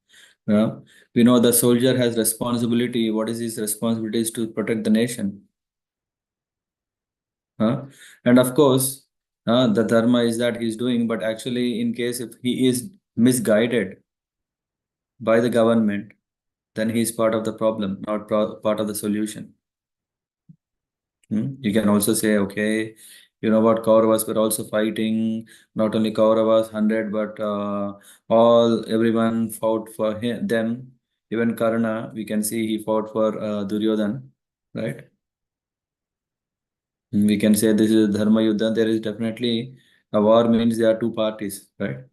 Yeah. We know the soldier has responsibility. What is his responsibility is to protect the nation. And of course, the dharma is that he's doing, but actually, in case if he is misguided by the government, then he's part of the problem, not part of the solution. You can also say, okay, you know what, Kauravas were also fighting, not only Kauravas, 100, but everyone fought for them. Even Karna, we can see he fought for Duryodhan, right? We can say this is Dharma Yuddha. There is definitely a war means there are two parties, right?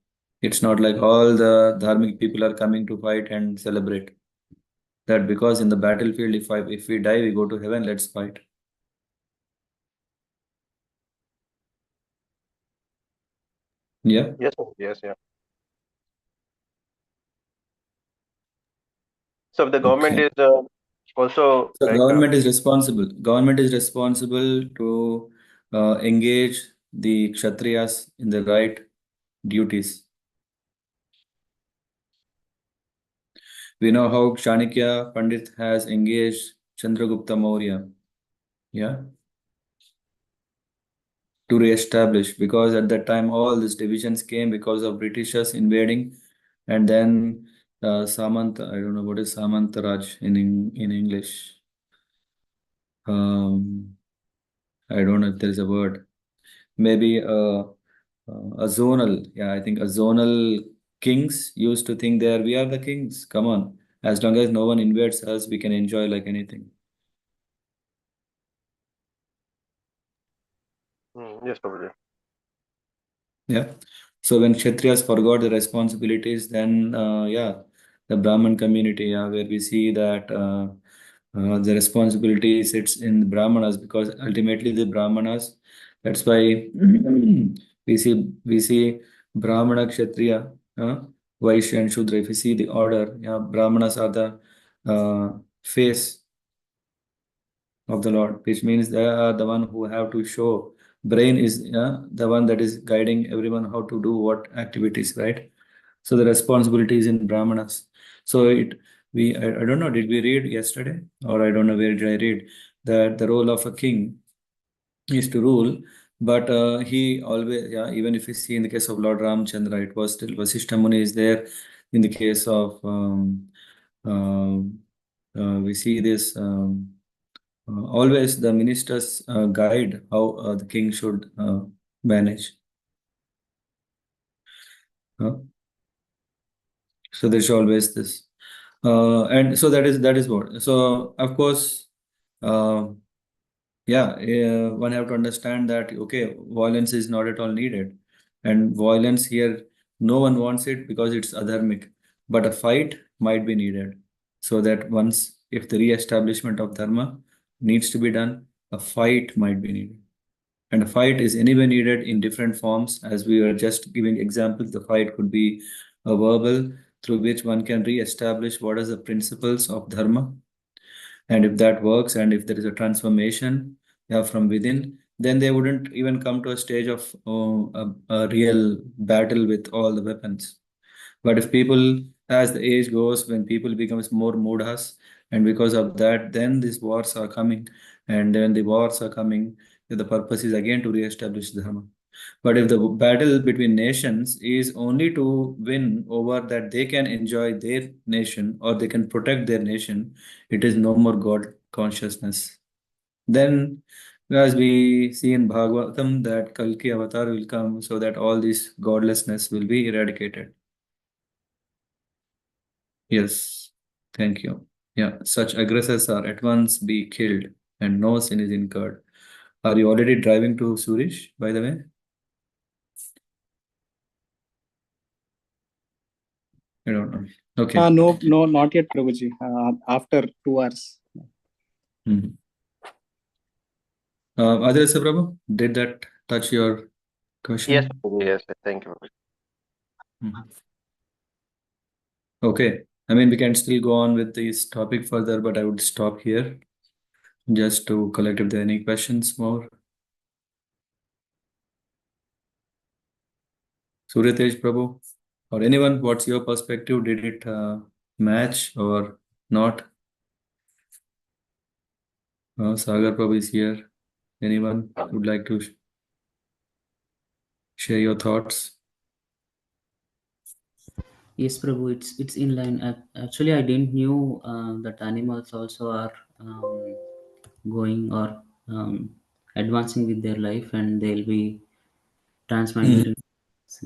It's not like all the dharmic people are coming to fight and celebrate. That because in the battlefield, if we die, we go to heaven, let's fight. Yeah. Yes, yes, yeah. So if the government Okay. is also So like, government is responsible. Government is responsible to engage the Kshatriyas in the right duties. We know how Chanakya Pandit has engaged Chandragupta Maurya, yeah, to re-establish, because at that time all these divisions came because of Britishers invading, and then Samant, I don't know what is Samantaraj in English. I don't know if there is a word. Maybe a zonal, yeah, I think a zonal kings used to think there we are the kings. Come on, as long as no one invades us, we can enjoy like anything. Yes, Prabhuji. Yeah. So when Kshatriyas forgot the responsibilities, then the Brahman community, where we see that the responsibility sits in the Brahmanas, because ultimately the Brahmanas. That's why we see Brahmana, Kshatriya, Vaishya, and Shudra. If you see the order, Brahmanas are the face of the Lord, which means they are the one who have to show. Brain is the one that is guiding everyone how to do what activities, right? So the responsibility is in Brahmanas. So I don't know, did we read yesterday, or I don't know where did I read that the role of a king is to rule, but he always, even if you see in the case of Lord Ramchandra, it was still Vasishtha Muni is there. In the case of we see this. Always the ministers guide how the king should manage. So there's always this, and so that is what. So of course, uh, one have to understand that okay, violence is not at all needed, and violence here, no one wants it because it's adharmic, but a fight might be needed, so that once if the re-establishment of dharma needs to be done, a fight might be needed. And a fight is anyway needed in different forms. As we were just giving examples, the fight could be a verbal through which one can re-establish what are the principles of dharma. And if that works, and if there is a transformation from within, then they wouldn't even come to a stage of a real battle with all the weapons. But if people, as the age goes, when people becomes more mudhas, and because of that, then these wars are coming. And when the wars are coming, the purpose is again to re-establish dharma. But if the battle between nations is only to win over that they can enjoy their nation or they can protect their nation, it is no more God consciousness. Then, as we see in Bhagavatam, that Kalki avatar will come so that all this godlessness will be eradicated. Yes, thank you. Yeah, such aggressors are at once be killed and no sin is incurred. Are you already driving to Surish, by the way? I don't know. Okay. No, not yet, Prabhuji. After 2 hours. Mhm. Others, Prabhu, did that touch your question? Yes, Prabhuji, yes. Thank you, Prabhuji. Mhm. Okay. I mean, we can still go on with this topic further, but I would stop here just to collect if there are any questions more. Suryatej, Prabhu, or anyone, what's your perspective? Did it match or not? Sagar Prabhu is here. Anyone would like to share your thoughts? Yes, Prabhu, it's in line. Actually, I didn't knew that animals also are going or advancing with their life, and they'll be transmigrating.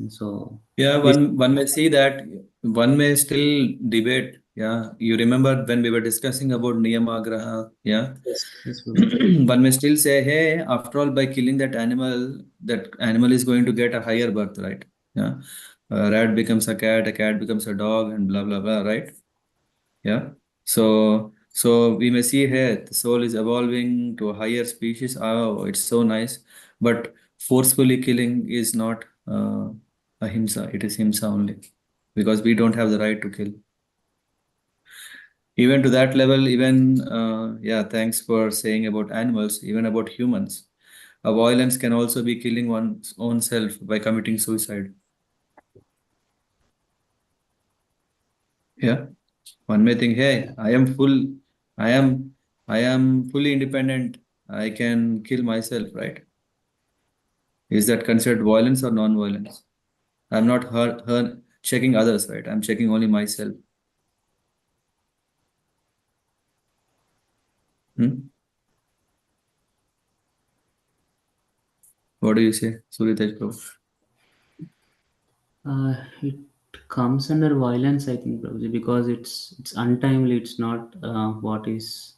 So Yeah, this, one may see that, one may still debate. Yeah, you remember when we were discussing about Niyamagraha? Yeah, yes, Prabhu. one may still say, hey, after all, by killing that animal is going to get a higher birth, right? Yeah, a rat becomes a cat becomes a dog, and blah blah blah, right? Yeah. So we may see here the soul is evolving to a higher species. Oh, it's so nice. But forcefully killing is not ahimsa. It is himsa only. Because we don't have the right to kill. Even to that level, even thanks for saying about animals, even about humans. A violence can also be killing one's own self by committing suicide. Yeah. One may think, hey, I am, I am fully independent. I can kill myself, right? Is that considered violence or non-violence? I'm not checking others, right? I'm checking only myself. Hmm? What do you say, Suryatej Prabhu? It comes under violence, I think, Prabhuji, because it's untimely. It's not what is.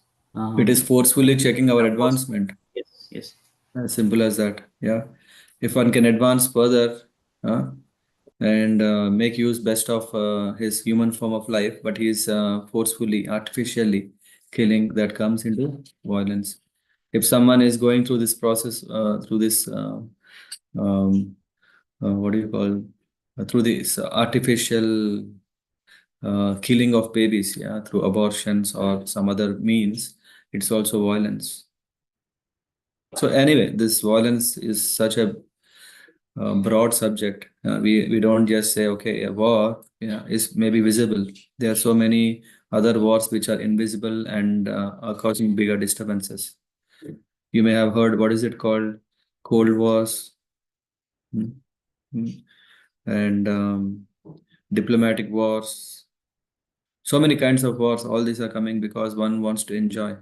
It is forcefully checking our advancement. Yes, yes. As simple as that. Yeah. if one can advance further, and make use best of his human form of life, but he is forcefully, artificially killing, that comes into violence. If someone is going through this process, through this, what do you call, through this artificial killing of babies, yeah, through abortions or some other means, it's also violence. So anyway, this violence is such a broad subject. We don't just say, okay, a war, yeah, is maybe visible. There are so many other wars which are invisible and are causing bigger disturbances. You may have heard, what is it called? Cold Wars. Hmm. Hmm. And diplomatic wars. So many kinds of wars. All these are coming because one wants to enjoy.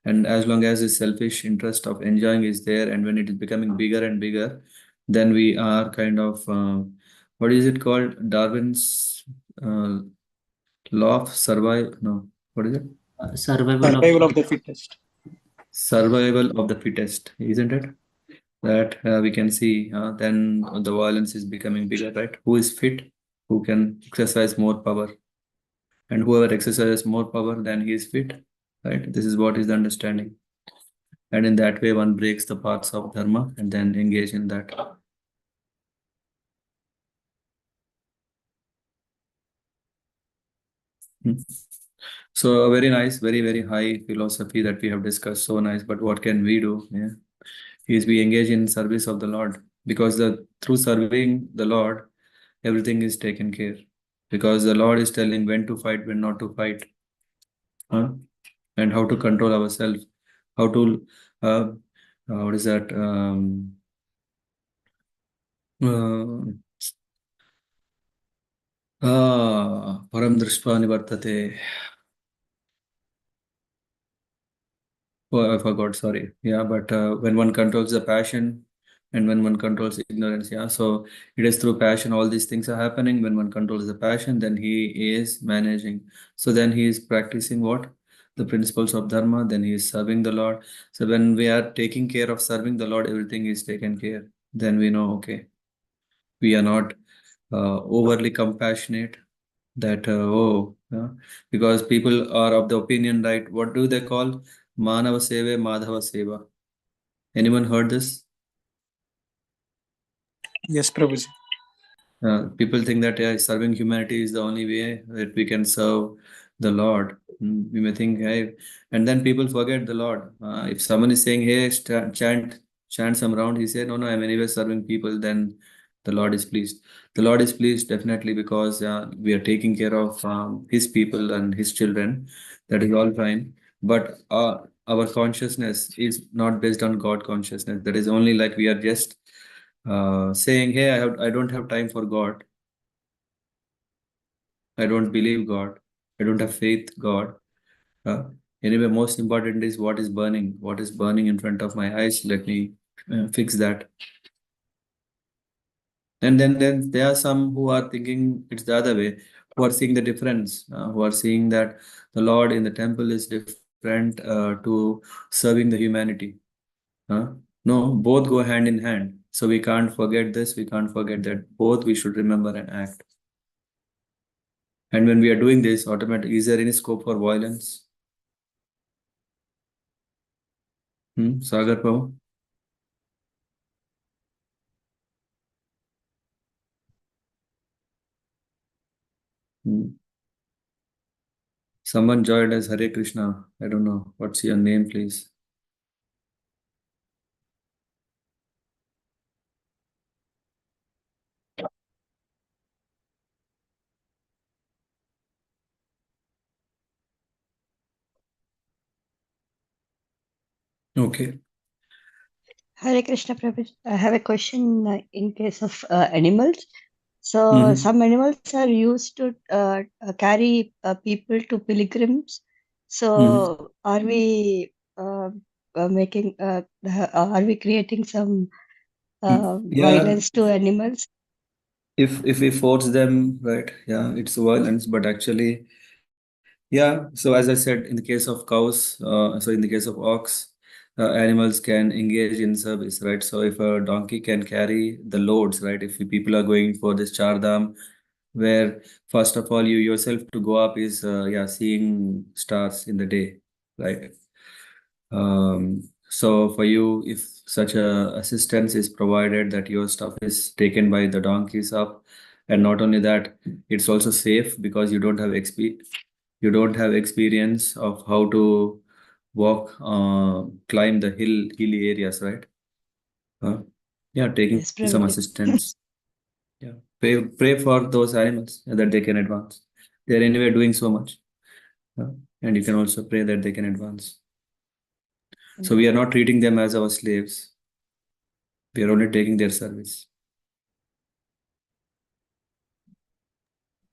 And as long as the selfish interest of enjoying is there, and when it is becoming bigger and bigger, then we are kind of, what is it called? Darwin's uh, law of survival. No, what is it? Survival of the fittest. Survival of the fittest, isn't it? That we can see, then the violence is becoming bigger, right? Who is fit? Who can exercise more power? And whoever exercises more power, then he is fit, right? This is what is the understanding. And in that way, one breaks the paths of dharma and then engage in that. So a very nice, very, very high philosophy that we have discussed. So nice. But what can we do? Yeah. Is we engage in service of the Lord, because through serving the Lord, everything is taken care. Because the Lord is telling when to fight, when not to fight, and how to control ourselves, how to what is that? Param Drishpa Nivartate. Oh, I forgot, sorry. Yeah, but when one controls the passion and when one controls ignorance, yeah. So it is through passion, all these things are happening. When one controls the passion, then he is managing. So then he is practicing what? The principles of Dharma, then he is serving the Lord. So when we are taking care of serving the Lord, everything is taken care. Then we know, okay, we are not overly compassionate, that because people are of the opinion, right? What do they call? Manava Seva, Madhava Seva. Anyone heard this? Yes, Prabhuji. People think that, yeah, serving humanity is the only way that we can serve the Lord. We may think, hey, and then people forget the Lord. If someone is saying, hey, chant some round, he said, no, no, I'm anyway serving people, then the Lord is pleased. The Lord is pleased definitely because we are taking care of His people and His children. That is all fine. But our consciousness is not based on God consciousness. That is only like we are just saying, hey, I don't have time for God. I don't believe God. I don't have faith God. Anyway, most important is what is burning. What is burning in front of my eyes? Let me fix that. And then there are some who are thinking it's the other way, who are seeing the difference, who are seeing that the Lord in the temple is different to serving the humanity. No, both go hand in hand. So we can't forget this, we can't forget that. Both we should remember and act. And when we are doing this, automatically, is there any scope for violence? Sagar Prabhu? Someone joined as Hare Krishna. I don't know. What's your name, please? Okay. Hare Krishna Prabhuji. I have a question in case of animals. So Mhm. some animals are used to carry people to pilgrims. So are we making? Are we creating some Yeah, violence to animals? if we force them, right? Yeah, it's violence, but actually, yeah. So as I said, in the case of cows, so in the case of ox, animals can engage in service, right? So if a donkey can carry the loads, right? If people are going for this Char Dham, where first of all you yourself to go up is seeing stars in the day, right? So for you, if such a assistance is provided that your stuff is taken by the donkeys up, and not only that, it's also safe because you don't have experience of how to walk, climb the hilly areas, right? Taking Yes, some Prabhuji. assistance. Yeah, pray for those animals that they can advance. They're anyway doing so much, and you can also pray that they can advance. So we are not treating them as our slaves. We are only taking their service.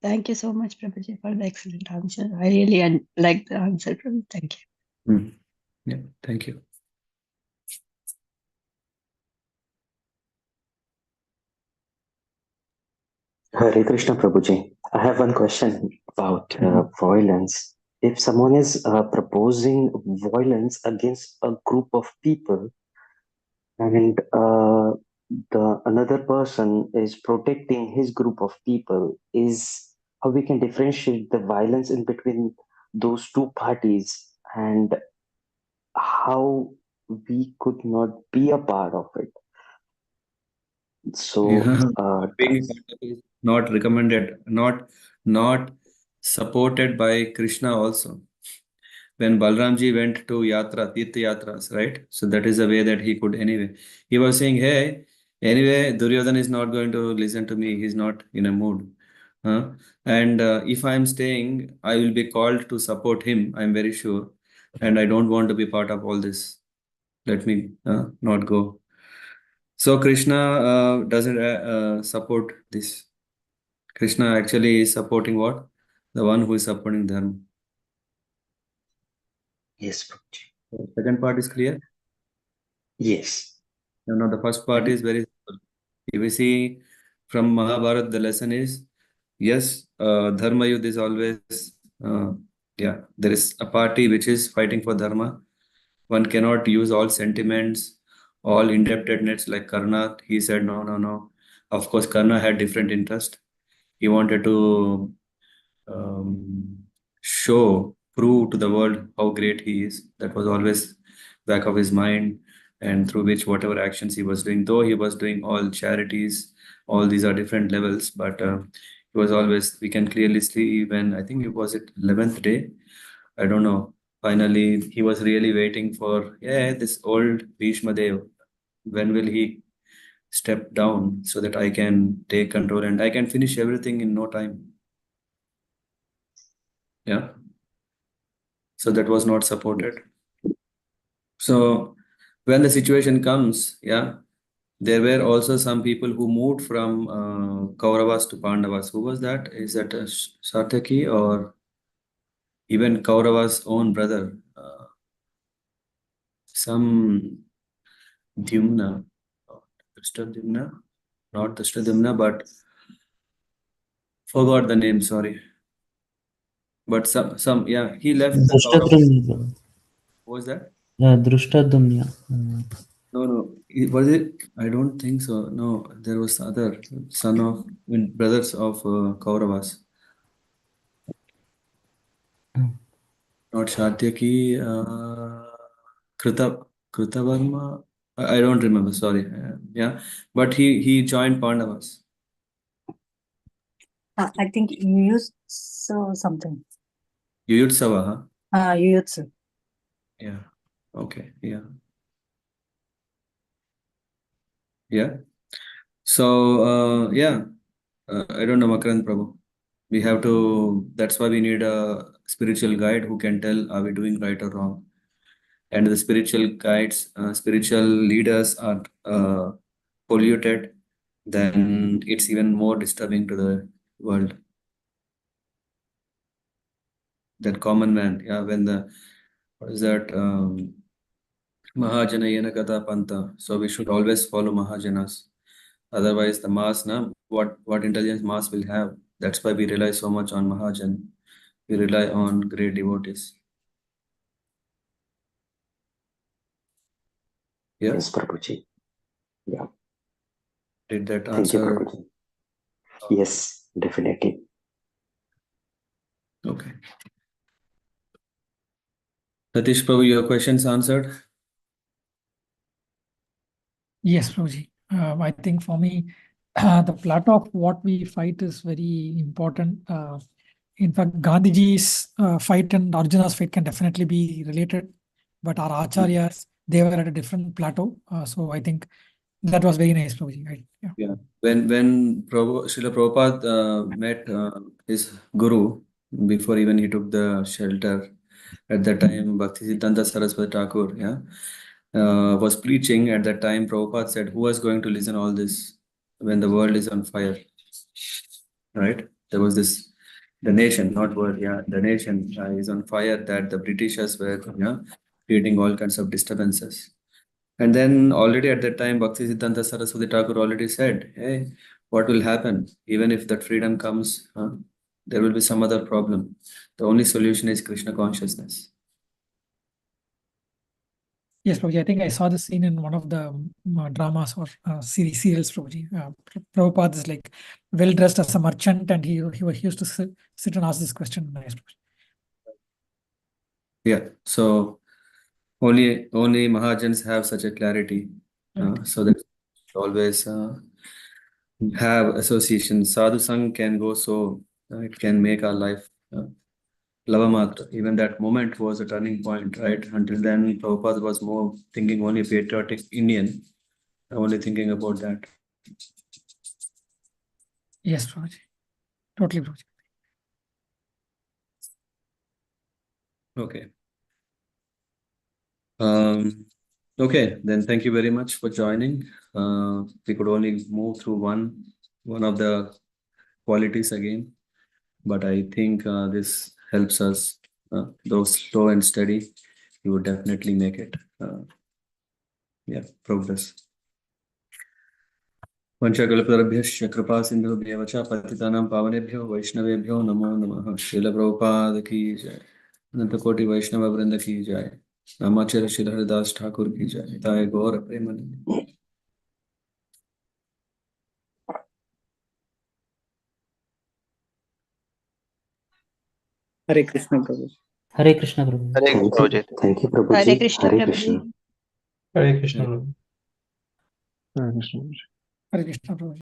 Thank you so much, Prabhuji, for the excellent answer. I really like the answer, Prabhuji. Thank you. Yeah, thank you. Hare Krishna Prabhuji. I have one question about violence. If someone is proposing violence against a group of people and the another person is protecting his group of people, is how we can differentiate the violence in between those two parties and how we could not be a part of it. So Being part of it is not recommended, not supported by Krishna also. When Balramji went to Tirtha Yatras, right? So that is the way that he could anyway. He was saying, hey, anyway, Duryodhan is not going to listen to me. He's not in a mood. And if I'm staying, I will be called to support him, I'm very sure. And I don't want to be part of all this. Let me not go. So Krishna doesn't support this. Krishna actually is supporting what? The one who is supporting Dharma. Yes, The second part is clear? yes. No, the first part is very simple. If we see from Mahabharata, the lesson is, yes, Dharma Yudh is always, there is a party which is fighting for Dharma. One cannot use all sentiments, all indebtedness like Karna. He said, no, no, no. Of course, Karna had different interest. He wanted to prove to the world how great he is. That was always back of his mind, and through which whatever actions he was doing, though he was doing all charities, all these are different levels, but he was always, we can clearly see when, I think it was at 11th day, I don't know, finally he was really waiting for, this old Bhishma Dev, when will he step down so that I can take control and I can finish everything in no time. Yeah. So that was not supported. So when the situation comes, there were also some people who moved from Kauravas to Pandavas. Who was that? Is that Satyaki or even Kauravas' own brother? Some Dyumna, Drishtadyumna, not Drishtadyumna, but forgot the name, sorry. But he left the Kauravas. Drushtadumna. What was that? Drushtadumna. No. Was it? I don't think so. No, there was other brothers of Kauravas. Not Shatyaki, Kritavarma. I don't remember. Sorry. But he joined Pandavas. I think you used something. Yuyutsava, huh? You used. Yeah. Okay. Yeah. Yeah. So I don't know, Makarand Prabhu. We have to. That's why we need a spiritual guide who can tell are we doing right or wrong. And the spiritual guides, spiritual leaders are polluted, then it's even more disturbing to the world. That common man, when what is that? Mahajana Yena Kata Panta. So we should always follow Mahajanas. Otherwise, the mass, what intelligence mass will have. That's why we rely so much on Mahajan. We rely on great devotees. Yeah. Yes, Prabhuji. Yeah. Did that Thank you, answer? Prabhuji. Yes, definitely. Okay. Satish Prabhu, your questions answered? Yes, Prabhuji. I think for me, the plot of what we fight is very important. In fact, Gandhiji's fight and Arjuna's fight can definitely be related, but our acharyas, they were at a different plateau. So I think that was very nice, Prabhuji. Right? Yeah. Yeah. When Srila Prabhupada met his guru before even he took the shelter, at that time Bhaktisiddhanta Saraswati Thakur, was preaching. At that time, Prabhupada said, "Who is going to listen all this when the world is on fire?" Right? There was this, the nation, not world, the nation is on fire. That the Britishers were, creating all kinds of disturbances. And then already at that time, Bhaktisiddhanta Saraswati Thakur already said, "Hey, what will happen? Even if that freedom comes, there will be some other problem. The only solution is Krishna consciousness." Yes, Prabhuji. I think I saw the scene in one of the dramas or serials, Prabhuji. Prabhupada is like well dressed as a merchant, and he used to sit and ask this question. Nice, Prabhuji. Yeah. So only Mahajans have such a clarity. Right. So that always have association. Sadhu Sangh can go so it can make our life Lavamatra. Even that moment was a turning point, right? Until then, Prabhupada was more thinking only patriotic Indian, only thinking about that. Yes, Prabhuji. Totally, Prabhuji. Okay. Okay, then thank you very much for joining. We could only move through one of the qualities again, but I think this helps us. Though slow and steady, you would definitely make it. Progress. वंशकल्पतरुभ्यश्च कृपा सिन्धुभ्येव च पतितानां पावनेभ्यो वैष्णवेभ्यो नमो नमः। श्रील प्रभुपाद की जय। अनंत कोटि वैष्णव वृंद की जय। रामाचार्य श्रील हरिदास ठाकुर की जय। ताय गौर Premanand. Hare Krishna, Prabhu. Hare Krishna, Prabhu. Hare Krishna, Prabhuji. Thank you, Hare Prabhuji. Krishna, Hare Prabhuji. Krishna. Hare Krishna, Prabhu. Hare Krishna, Prabhuji.